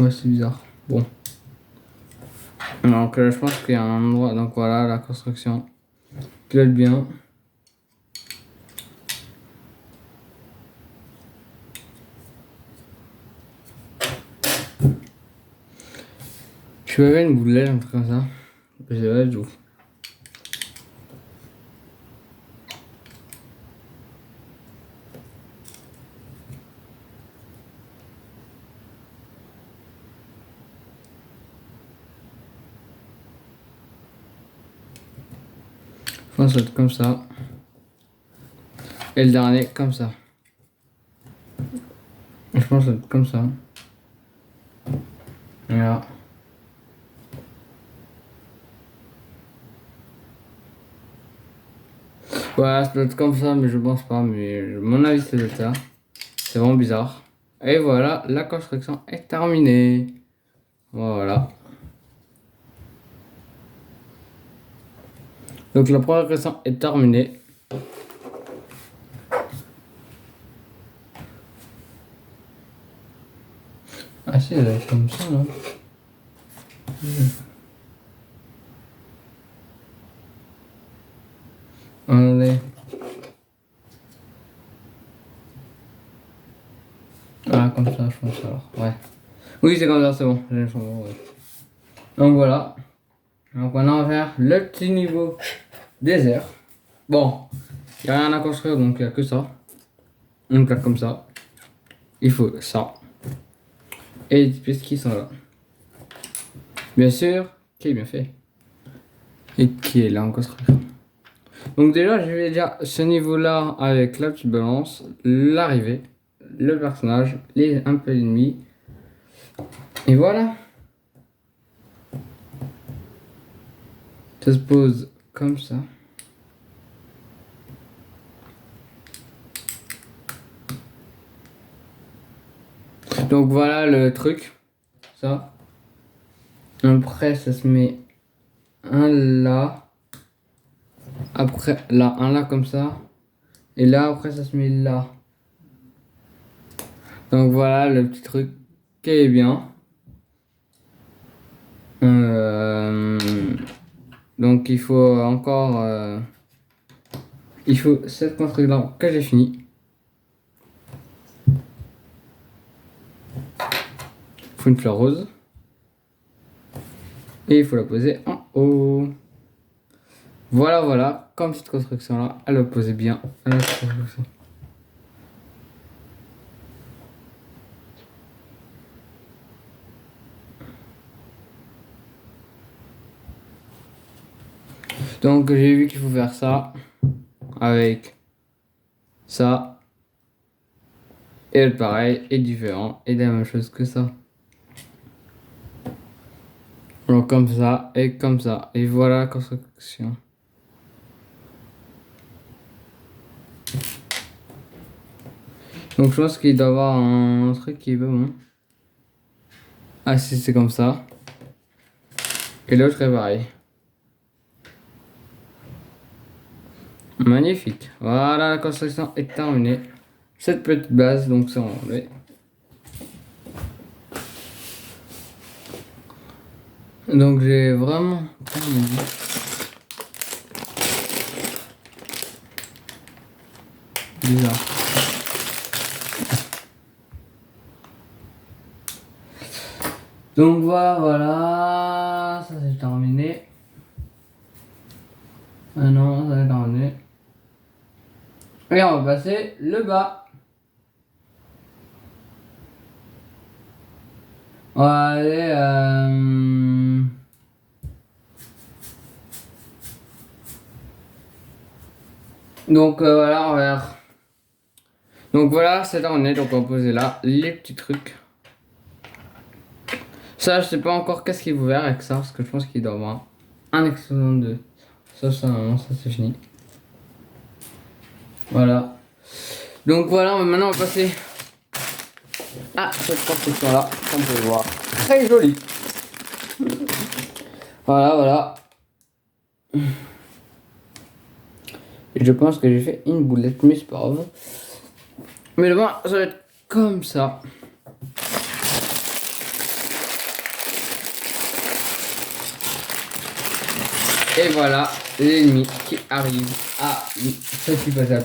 Ouais, c'est bizarre. Bon. Donc je pense qu'il y a un endroit, donc voilà la construction qui va être bien. Je vais une boulette, un truc comme ça. Je vais du coup. Je pense que ça va être comme ça. Et le dernier comme ça. Je pense que ça va être comme ça. Voilà. Voilà, ça doit être comme ça, mais je pense pas. Mais mon avis, c'est ça. C'est vraiment bizarre. Et voilà, la construction est terminée. Voilà. Donc la première question est terminée. Ah si, elle est comme ça là. Allez. Ah, comme ça, je pense alors. Ouais. Oui, c'est comme ça, c'est bon. J'ai changé, ouais. Donc voilà. Donc maintenant, on va faire le petit niveau désert. Bon, il n'y a rien à construire, donc il n'y a que ça. Donc là, comme ça. Il faut ça. Et les pièces qui sont là. Bien sûr, qui est bien fait. Et qui est là en construction. Donc déjà, je vais déjà ce niveau-là avec la petite balance, l'arrivée, le personnage, un peu l'ennemi. Et voilà. Ça se pose comme ça. Donc voilà le truc. Ça. Après, ça se met un là. Après, là, un là comme ça. Et là, après, ça se met là. Donc voilà le petit truc qui est bien. Donc il faut encore... il faut cette construction que j'ai fini. Il faut une fleur rose. Et il faut la poser en haut. Voilà, voilà. Comme cette construction là, elle va poser bien à la construction. Donc j'ai vu qu'il faut faire ça avec ça. Et le pareil est différent et la même chose que ça. Donc comme ça et comme ça. Et voilà la construction. Donc je pense qu'il doit y avoir un truc qui est pas bon. Ah si c'est comme ça. Et l'autre est pareil. Magnifique. Voilà, la construction est terminée. Cette petite base, donc ça on enlevé. Donc j'ai vraiment bizarre. Donc voilà, voilà, ça c'est terminé. Ah non, ça c'est terminé. Et on va passer le bas. On va aller donc voilà, on va faire. Donc voilà, c'est terminé. Donc on va poser là les petits trucs. Ça, je sais pas encore qu'est-ce qu'il faut faire avec ça, parce que je pense qu'il doit y avoir un excellent de. Ça, non, ça c'est fini. Voilà. Donc voilà, maintenant on va passer à cette construction là, comme vous pouvez voir. Très jolie. Voilà, voilà. Et je pense que j'ai fait une boulette, mais c'est pas grave. Mais demain, ça va être comme ça. Et voilà l'ennemi qui arrive à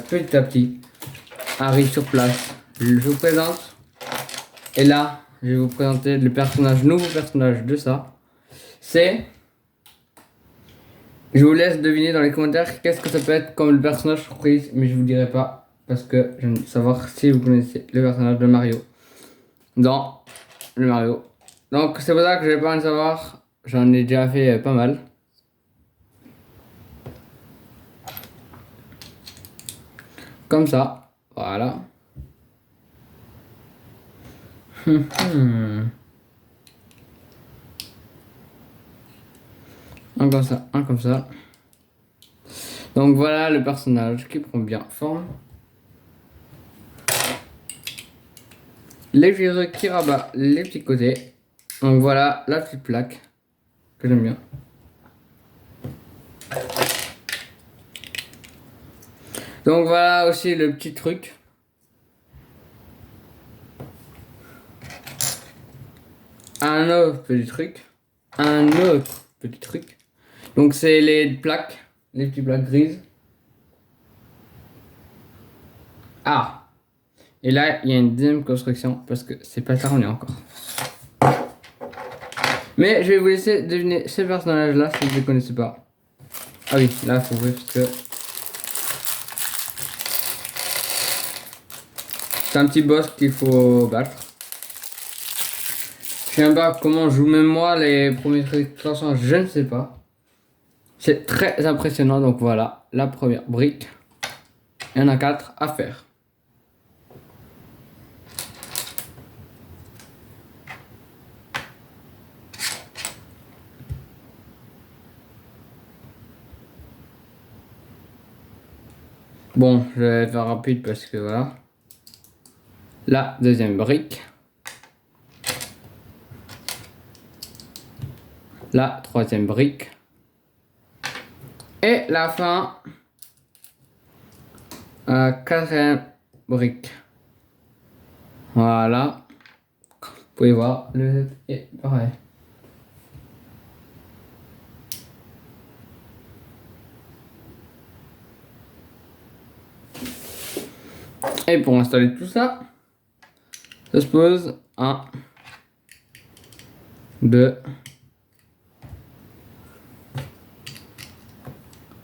petit à petit, arrive sur place. Je vous présente. Et là, je vais vous présenter le personnage, nouveau personnage de ça. C'est... Je vous laisse deviner dans les commentaires qu'est-ce que ça peut être comme le personnage surprise, mais je vous dirai pas parce que je veux savoir si vous connaissez le personnage de Mario dans le Mario. Donc c'est pour ça que j'ai pas envie de savoir, j'en ai déjà fait pas mal. Comme ça, voilà. Un comme ça, un comme ça. Donc voilà le personnage qui prend bien forme. Les petits trucs qui rabat les petits côtés. Donc voilà la petite plaque que j'aime bien. Donc voilà aussi le petit truc. Un autre petit truc. Un autre petit truc. Donc c'est les plaques. Les petites plaques grises. Ah! Et là, il y a une deuxième construction parce que c'est pas terminé encore. Mais je vais vous laisser deviner ces personnages-là si vous ne les connaissez pas. Ah oui, là, il faut ouvrir parce que... c'est un petit boss qu'il faut battre. Je sais même pas comment joue même moi les premiers personnages, je ne sais pas. C'est très impressionnant, donc voilà, la première brique. Il y en a 4 à faire. Bon, je vais faire rapide parce que voilà. La deuxième brique. La troisième brique. Et la fin. La quatrième brique. Voilà. Vous pouvez voir, le est pareil. Et pour installer tout ça, ça se pose 1, 2,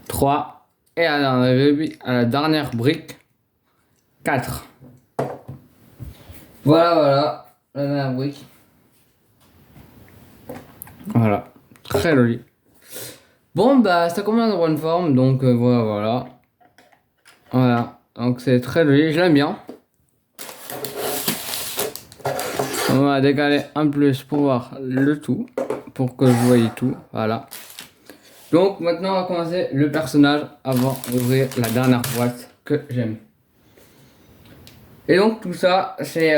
3 et à la dernière brique 4. Voilà, la dernière brique. Voilà, très joli. Bon bah ça commence en bonne forme, donc voilà. Voilà, donc c'est très joli, je l'aime bien. On va décaler un plus pour voir le tout, pour que vous voyez tout, voilà. Donc maintenant on va commencer le personnage avant d'ouvrir la dernière boîte que j'aime. Et donc tout ça c'est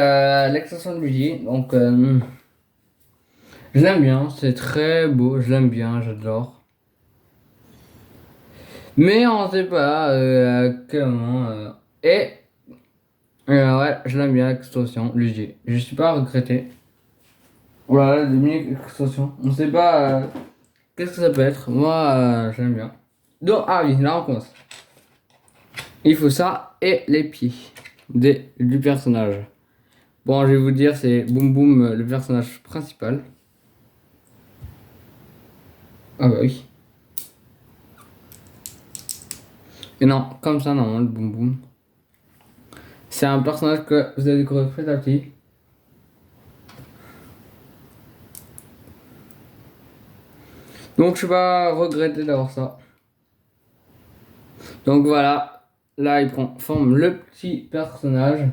l'extension de Luigi, donc je l'aime bien, c'est très beau, je l'aime bien, j'adore. Mais on sait pas à quel moment. Ouais, je l'aime bien l'extension Luigi. Je suis pas regretté. Voilà, des mini extensions. On sait pas qu'est-ce que ça peut être. Moi, j'aime bien. Donc, ah oui, là on commence. Il faut ça et les pieds du personnage. Bon, je vais vous dire, c'est Boum Boum, le personnage principal. Ah bah oui. Et non, comme ça, non, le Boum Boum. C'est un personnage que vous allez découvrir petit à petit. Donc je suis pas regretté d'avoir ça. Donc voilà, là il prend forme le petit personnage.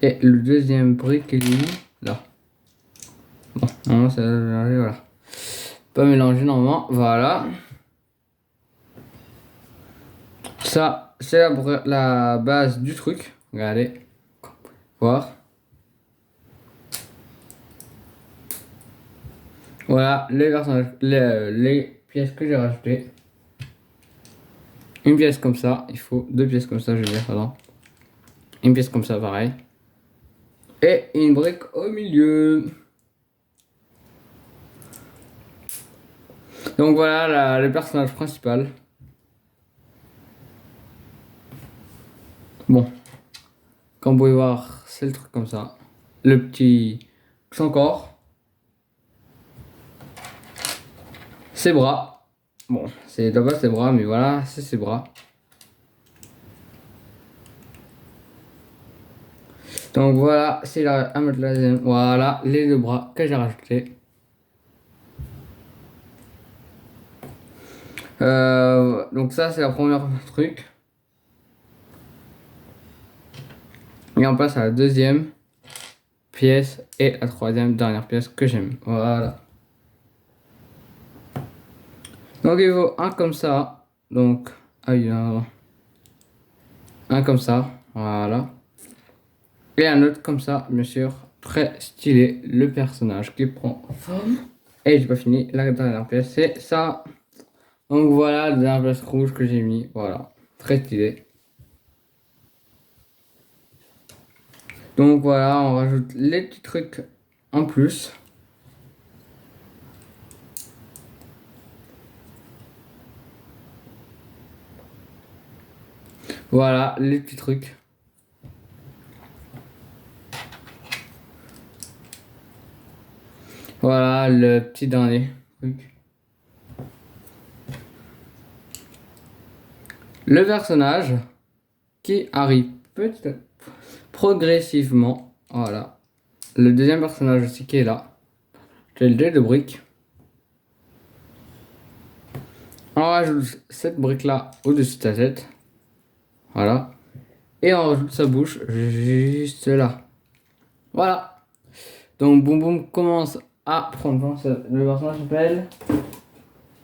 Et le deuxième brique il est où? Là. Bon, normalement ça va mélanger, voilà. Pas mélanger normalement, voilà. Ça, c'est la base du truc. Regardez. Voir. Voilà les personnages, les pièces que j'ai rajoutées. Une pièce comme ça, il faut 2 pièces comme ça, je vais dire, pardon. Une pièce comme ça, pareil. Et une brique au milieu. Donc voilà le personnage principal. Bon, comme vous pouvez voir, c'est le truc comme ça. Le petit son corps. Ses bras. Bon, c'est d'abord ses bras, mais voilà, c'est ses bras. Donc voilà, c'est là à mettre la deuxième. Voilà, les deux bras que j'ai rajoutés. Donc ça, c'est la première truc. Et on passe à la deuxième pièce et la troisième dernière pièce que j'aime. Voilà. Donc il faut un comme ça. Donc, un comme ça. Voilà. Et un autre comme ça, bien sûr. Très stylé. Le personnage qui prend forme. Et j'ai pas fini. La dernière pièce, c'est ça. Donc voilà, la dernière pièce rouge que j'ai mis. Voilà. Très stylé. Donc voilà, on rajoute les petits trucs en plus. Voilà, les petits trucs. Voilà, le petit dernier truc. Le personnage qui arrive progressivement. Voilà. Le deuxième personnage aussi qui est là. C'est le dé de briques. On rajoute cette brique là au-dessus de sa tête. Voilà. Et on rajoute sa bouche juste là. Voilà. Donc Boum Boum commence à prendre forme. Le personnage s'appelle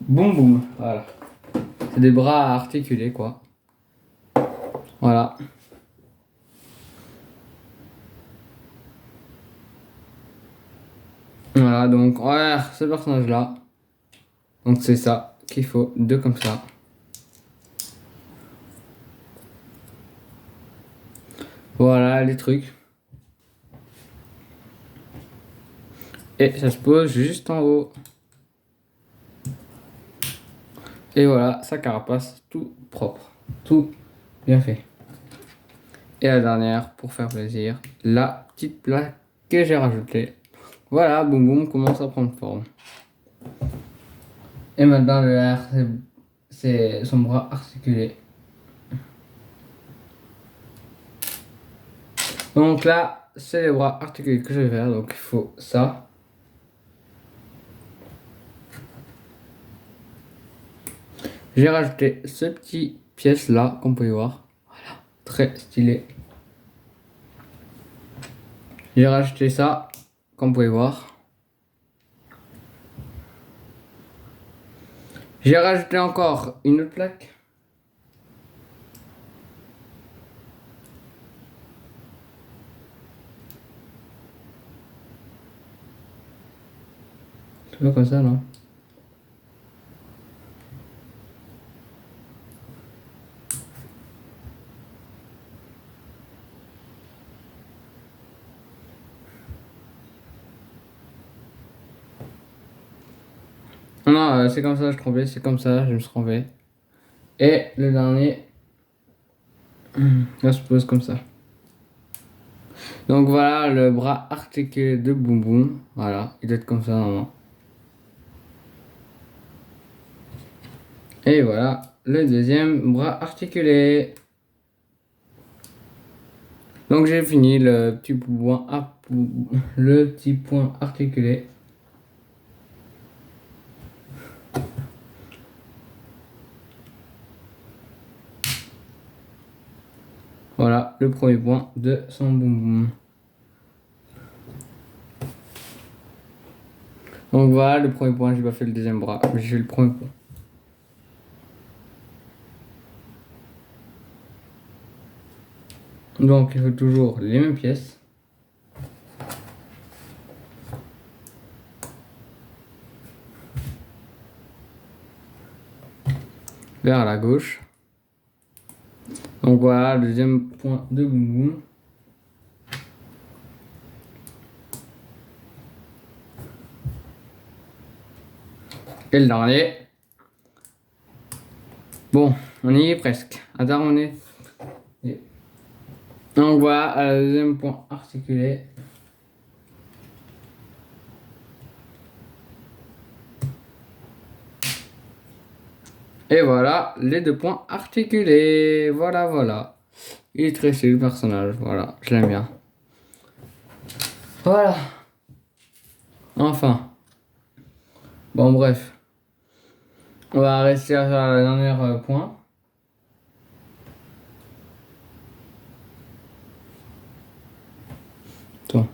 Boum Boum. Voilà. C'est des bras articulés quoi. Voilà. Voilà, donc on va faire ce personnage là. Donc c'est ça qu'il faut, deux comme ça. Voilà les trucs. Et ça se pose juste en haut. Et voilà, sa carapace tout propre. Tout bien fait. Et la dernière, pour faire plaisir, la petite plaque que j'ai rajoutée. Voilà, Boum Boum commence à prendre forme. Et maintenant le R, c'est son bras articulé. Donc là, c'est les bras articulés que je vais faire. Donc il faut ça. J'ai rajouté ce petit pièce là, comme vous pouvez voir. Voilà, très stylé. J'ai rajouté ça, comme vous pouvez voir. J'ai rajouté encore une autre plaque. C'est pas comme ça, non? Non, c'est comme ça, je trompais, c'est comme ça, je me suis trompé. Et le dernier, là, se pose comme ça. Donc voilà, le bras articulé de Boum Boum. Voilà, il doit être comme ça normalement. Et voilà, le deuxième bras articulé. Donc j'ai fini le petit point articulé. Voilà le premier point de son Boum Boum. Donc voilà le premier point, j'ai pas fait le deuxième bras, mais j'ai fait le premier point. Donc il faut toujours les mêmes pièces. Vers la gauche. Donc voilà le deuxième point de Boum Boum. Et le dernier. Bon, on y est presque. Attends, on est. Donc voilà, le deuxième point articulé. Et voilà, les deux points articulés. Voilà, voilà. Il est très stylé le personnage. Voilà, je l'aime bien. Voilà. Enfin. Bon, bref. On va rester à la dernière point. Toi.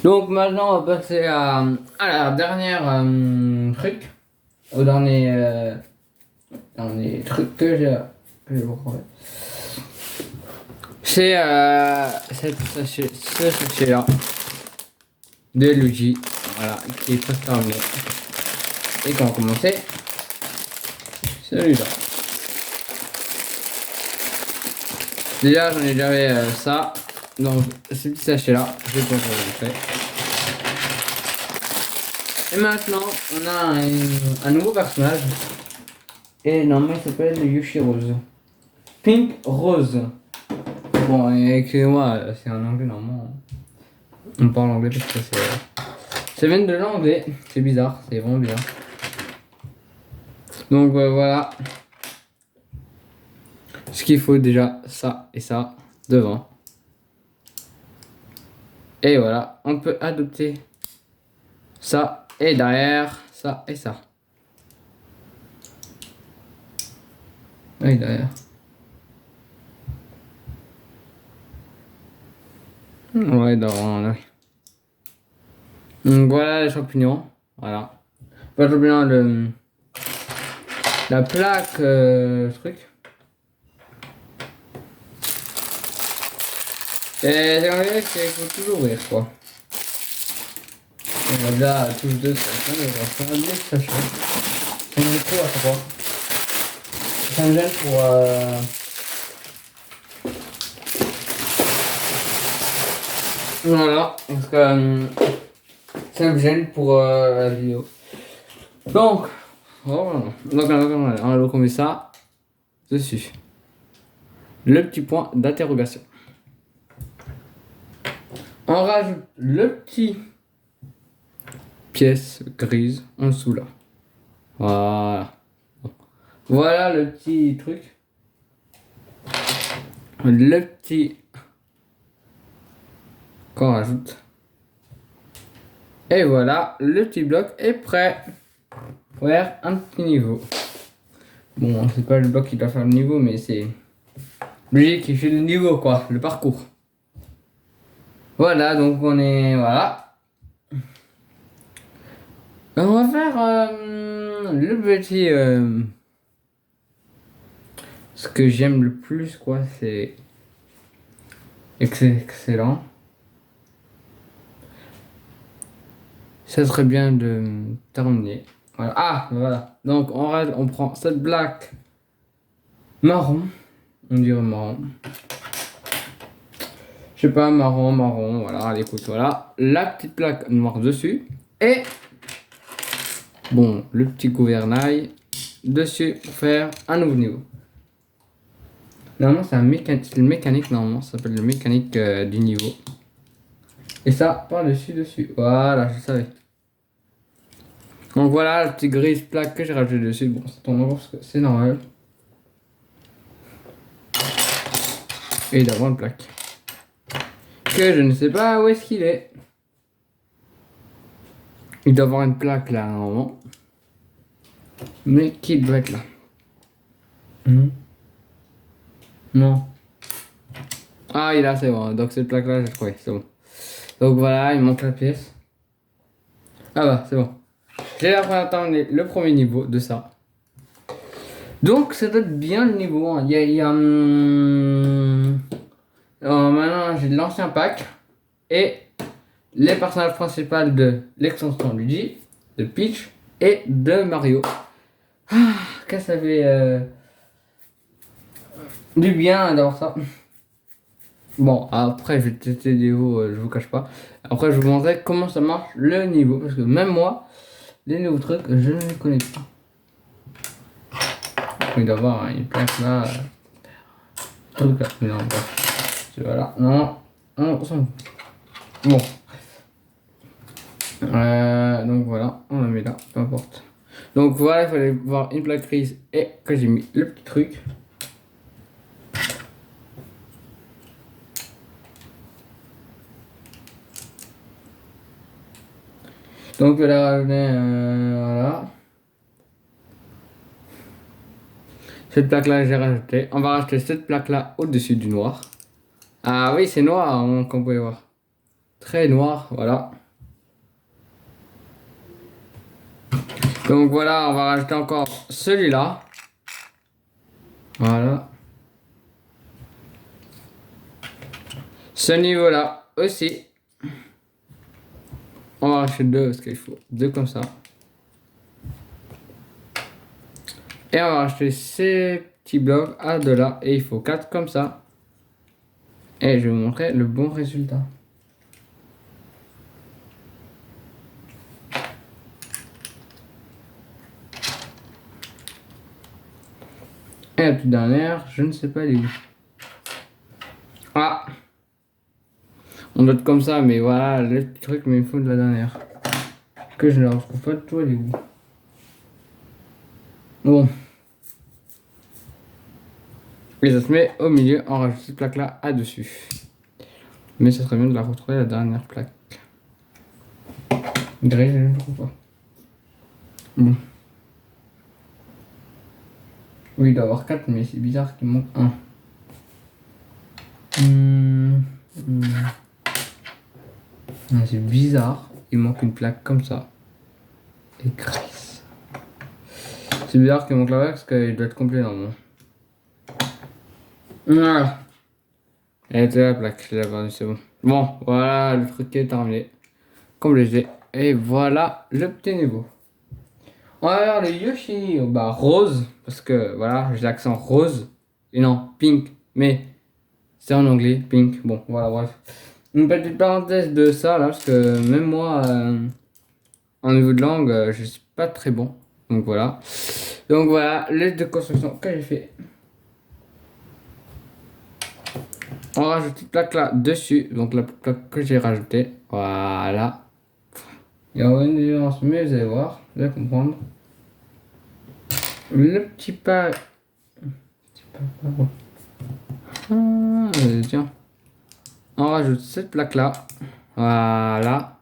Donc maintenant, on va passer à la dernière truc. Au dernier truc que j'ai retrouvé. C'est ce sachet-là de Luigi. Voilà, qui est presque terminé. Et quand on va commencer, celui-là. Déjà, j'en ai déjà ça. Donc, ce petit sachet-là, je vais pas vous montrer. Et maintenant, on a un nouveau personnage. Et normalement, il s'appelle Yoshi Rose. Pink Rose. Bon, excusez-moi, c'est en anglais normalement. On parle anglais parce que ça vient de l'anglais. C'est bizarre, c'est vraiment bizarre. Donc voilà. Ce qu'il faut déjà, ça et ça devant. Et voilà, on peut adopter ça et derrière, ça et ça. Et derrière. Ouais, dans donc voilà les champignons. Voilà. Pas le champignon, la plaque truc. Et c'est comme ça qu'il faut toujours ouvrir quoi. On va déjà tous deux ça, on va faire un mix sachet. On est trop à chaque fois. Ça me gêne pour voilà, parce que ça me gêne pour la vidéo. Donc, voilà. Donc on met ça dessus. Le petit point d'interrogation. On rajoute le petit pièce grise en dessous là. Voilà. Voilà le petit truc. Le petit qu'on rajoute. Et voilà, le petit bloc est prêt pour faire un petit niveau. Bon, c'est pas le bloc qui doit faire le niveau, mais c'est lui qui fait le niveau quoi, le parcours. Voilà, donc on est voilà. On va faire le petit ce que j'aime le plus quoi, c'est excellent. Ça serait bien de terminer. Voilà. Ah, voilà. Donc on prend cette black marron. On dirait marron. Je sais pas, marron. Voilà, allez, écoute, voilà. La petite plaque noire dessus. Et bon, le petit gouvernail dessus pour faire un nouveau niveau. Normalement, c'est le mécanique, normalement. Ça s'appelle le mécanique du niveau. Et ça, dessus. Voilà, je savais. Donc voilà, la petite grise plaque que j'ai rajouté dessus. Bon, ça tombe parce que c'est normal. Et d'avoir une plaque. Que je ne sais pas où est-ce qu'il est. Il doit avoir une plaque là, normalement. Mais qui doit être là? Non. Ah, il est là, c'est bon. Donc cette plaque là, j'ai trouvé, c'est bon. Donc voilà, il manque la pièce. Ah bah, c'est bon. J'ai la première terminé le premier niveau de ça. Donc ça doit être bien le niveau. Hein. Maintenant j'ai l'ancien pack et les personnages principaux de l'extension Luigi, de Peach et de Mario. Ah, que ça fait du bien d'avoir ça. Bon, après je vais tester des niveaux, je vous cache pas. Après je vous montrerai comment ça marche le niveau. Parce que même moi, les nouveaux trucs, je ne les connais pas. Il doit y avoir une plaque là. Truc là. Non, bref. Voilà. Non, on s'en fout. Bon. Donc voilà, on la met là, peu importe. Donc voilà, il fallait voir une plaque grise et que j'ai mis le petit truc. Donc je vais la rajouter, voilà. Cette plaque là, j'ai rajouté. On va rajouter cette plaque là au-dessus du noir. Ah oui, c'est noir, hein, comme vous pouvez voir. Très noir, voilà. Donc voilà, on va rajouter encore celui-là. Voilà. Ce niveau-là aussi. On va rajouter deux parce qu'il faut deux comme ça. Et on va rajouter ces petits blocs à de là. Et il faut 4 comme ça. Et je vais vous montrer le bon résultat. Et la petite dernière, je ne sais pas elle est où. Ah, on doit être comme ça, mais voilà, le petit truc, mais il faut de la dernière. Que je ne la retrouve pas de tout, elle est où. Bon. Et ça se met au milieu, on rajoute cette plaque là à dessus. Mais ça serait bien de la retrouver la dernière plaque. Gris, je ne trouve pas. Bon. Oui, il doit y avoir 4, mais c'est bizarre qu'il manque un. C'est bizarre, il manque une plaque comme ça. Et grise. C'est bizarre qu'il manque la plaque parce qu'il doit être complet normalement. Voilà. Elle était la plaque, je l'ai perdue, c'est bon. Bon, voilà, le truc est terminé. Comme je l'ai. Et voilà le petit niveau. On va voir le Yoshi bah, rose. Parce que voilà, j'ai l'accent rose. Et non, pink. Mais c'est en anglais, pink. Bon, voilà, bref. Une petite parenthèse de ça là, parce que même moi, en niveau de langue, je suis pas très bon. Donc voilà. Donc voilà, l'aide de construction que j'ai fait. On rajoute une plaque là dessus. Donc la plaque que j'ai rajoutée. Voilà. Il y aura une différence, mais vous allez voir, vous allez comprendre. Le petit pas. Tiens. On rajoute cette plaque là. Voilà.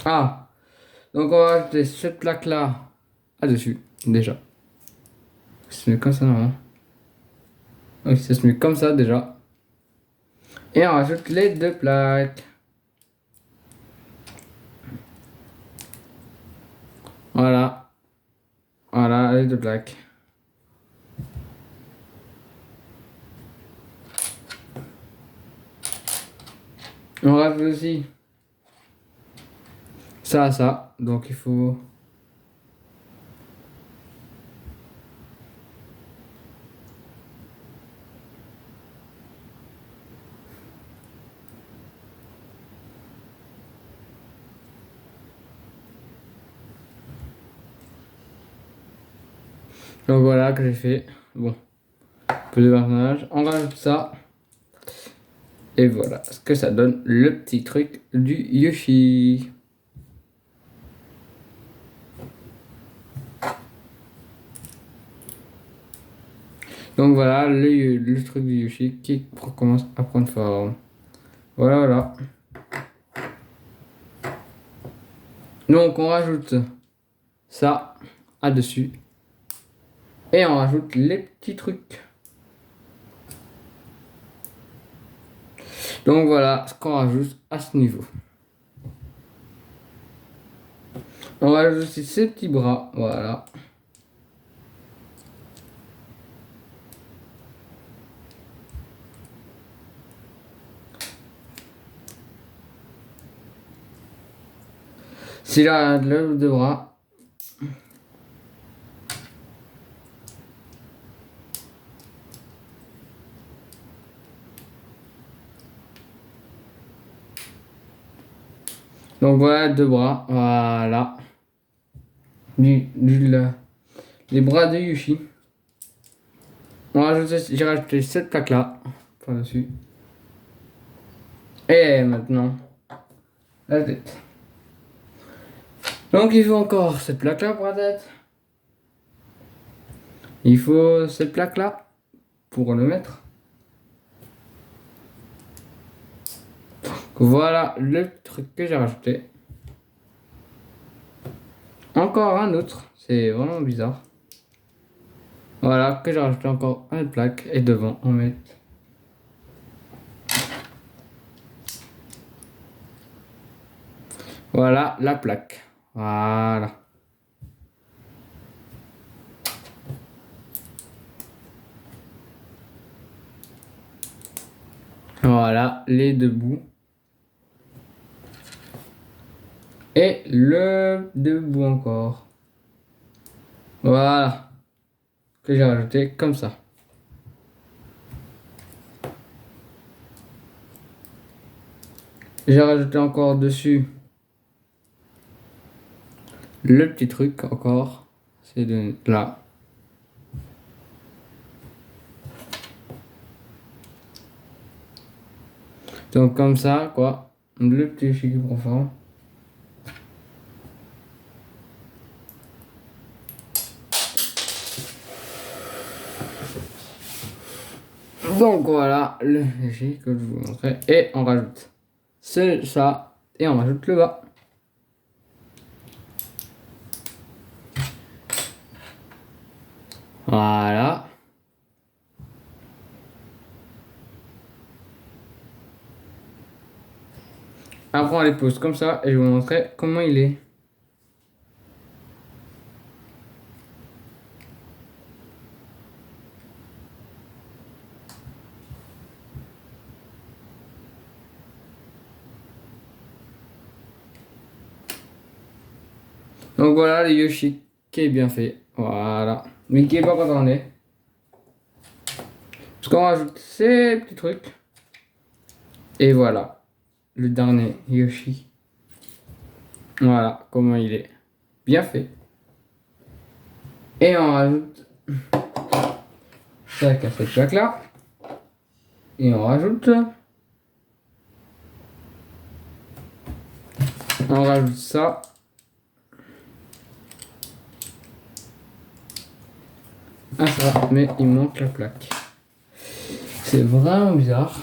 Ah. Donc on va rajouter cette plaque là. Dessus. Déjà. Ça se met comme ça normalement. Ok, ça se met comme ça déjà. Et on rajoute les deux plaques. Voilà. Voilà les deux plaques. On rajoute aussi ça. Donc il faut. Donc voilà que j'ai fait. Bon. Peu de personnages. On rajoute ça. Et voilà ce que ça donne le petit truc du Yoshi. Donc voilà le truc du Yoshi qui commence à prendre forme. Voilà. Donc on rajoute ça à dessus. Et on rajoute les petits trucs. Donc voilà ce qu'on rajoute à ce niveau. On rajoute aussi ces petits bras. Voilà. C'est là le deux bras. Donc voilà, deux bras. Voilà. Les bras de Yoshi. J'ai rajouté cette plaque là. Par-dessus. Et maintenant, la tête. Donc il faut encore cette plaque là pour la tête. Il faut cette plaque là pour le mettre. Voilà le truc que j'ai rajouté. Encore un autre, c'est vraiment bizarre. Voilà, que j'ai rajouté encore une plaque et devant on met. Voilà la plaque. Voilà. Voilà les deux bouts. Et le debout encore. Voilà. Que j'ai rajouté comme ça. J'ai rajouté encore dessus le petit truc encore. C'est de là. Donc comme ça, quoi. Le petit chic profond. Donc voilà le léger que je vous montrais. Et on rajoute ça. Et on rajoute le bas. Voilà. Après on les pose comme ça et je vous montrer comment il est. Donc voilà le Yoshi qui est bien fait. Voilà. Mais qui est pas content. Parce qu'on rajoute ces petits trucs. Et voilà. Le dernier Yoshi. Voilà comment il est. Bien fait. Et on rajoute ça à cette plaque là. Et on rajoute. On rajoute ça. Ah ça, mais il manque la plaque. C'est vraiment bizarre.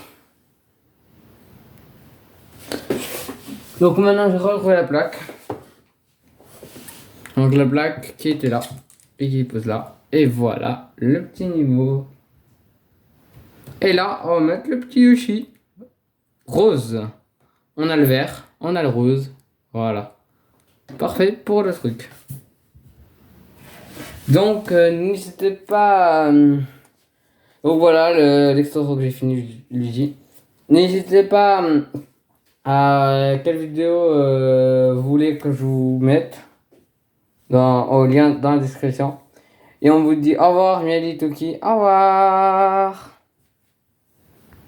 Donc maintenant je retrouve la plaque. Donc la plaque qui était là et qui pose là. Et voilà le petit niveau. Et là on va mettre le petit Yoshi rose. On a le vert, on a le rose. Voilà. Parfait pour le truc. Donc n'hésitez pas. Donc voilà l'extension que j'ai fini, je lui dis. N'hésitez pas à quelle vidéo vous voulez que je vous mette au lien dans la description. Et on vous dit au revoir, Mieli Toki. Au revoir.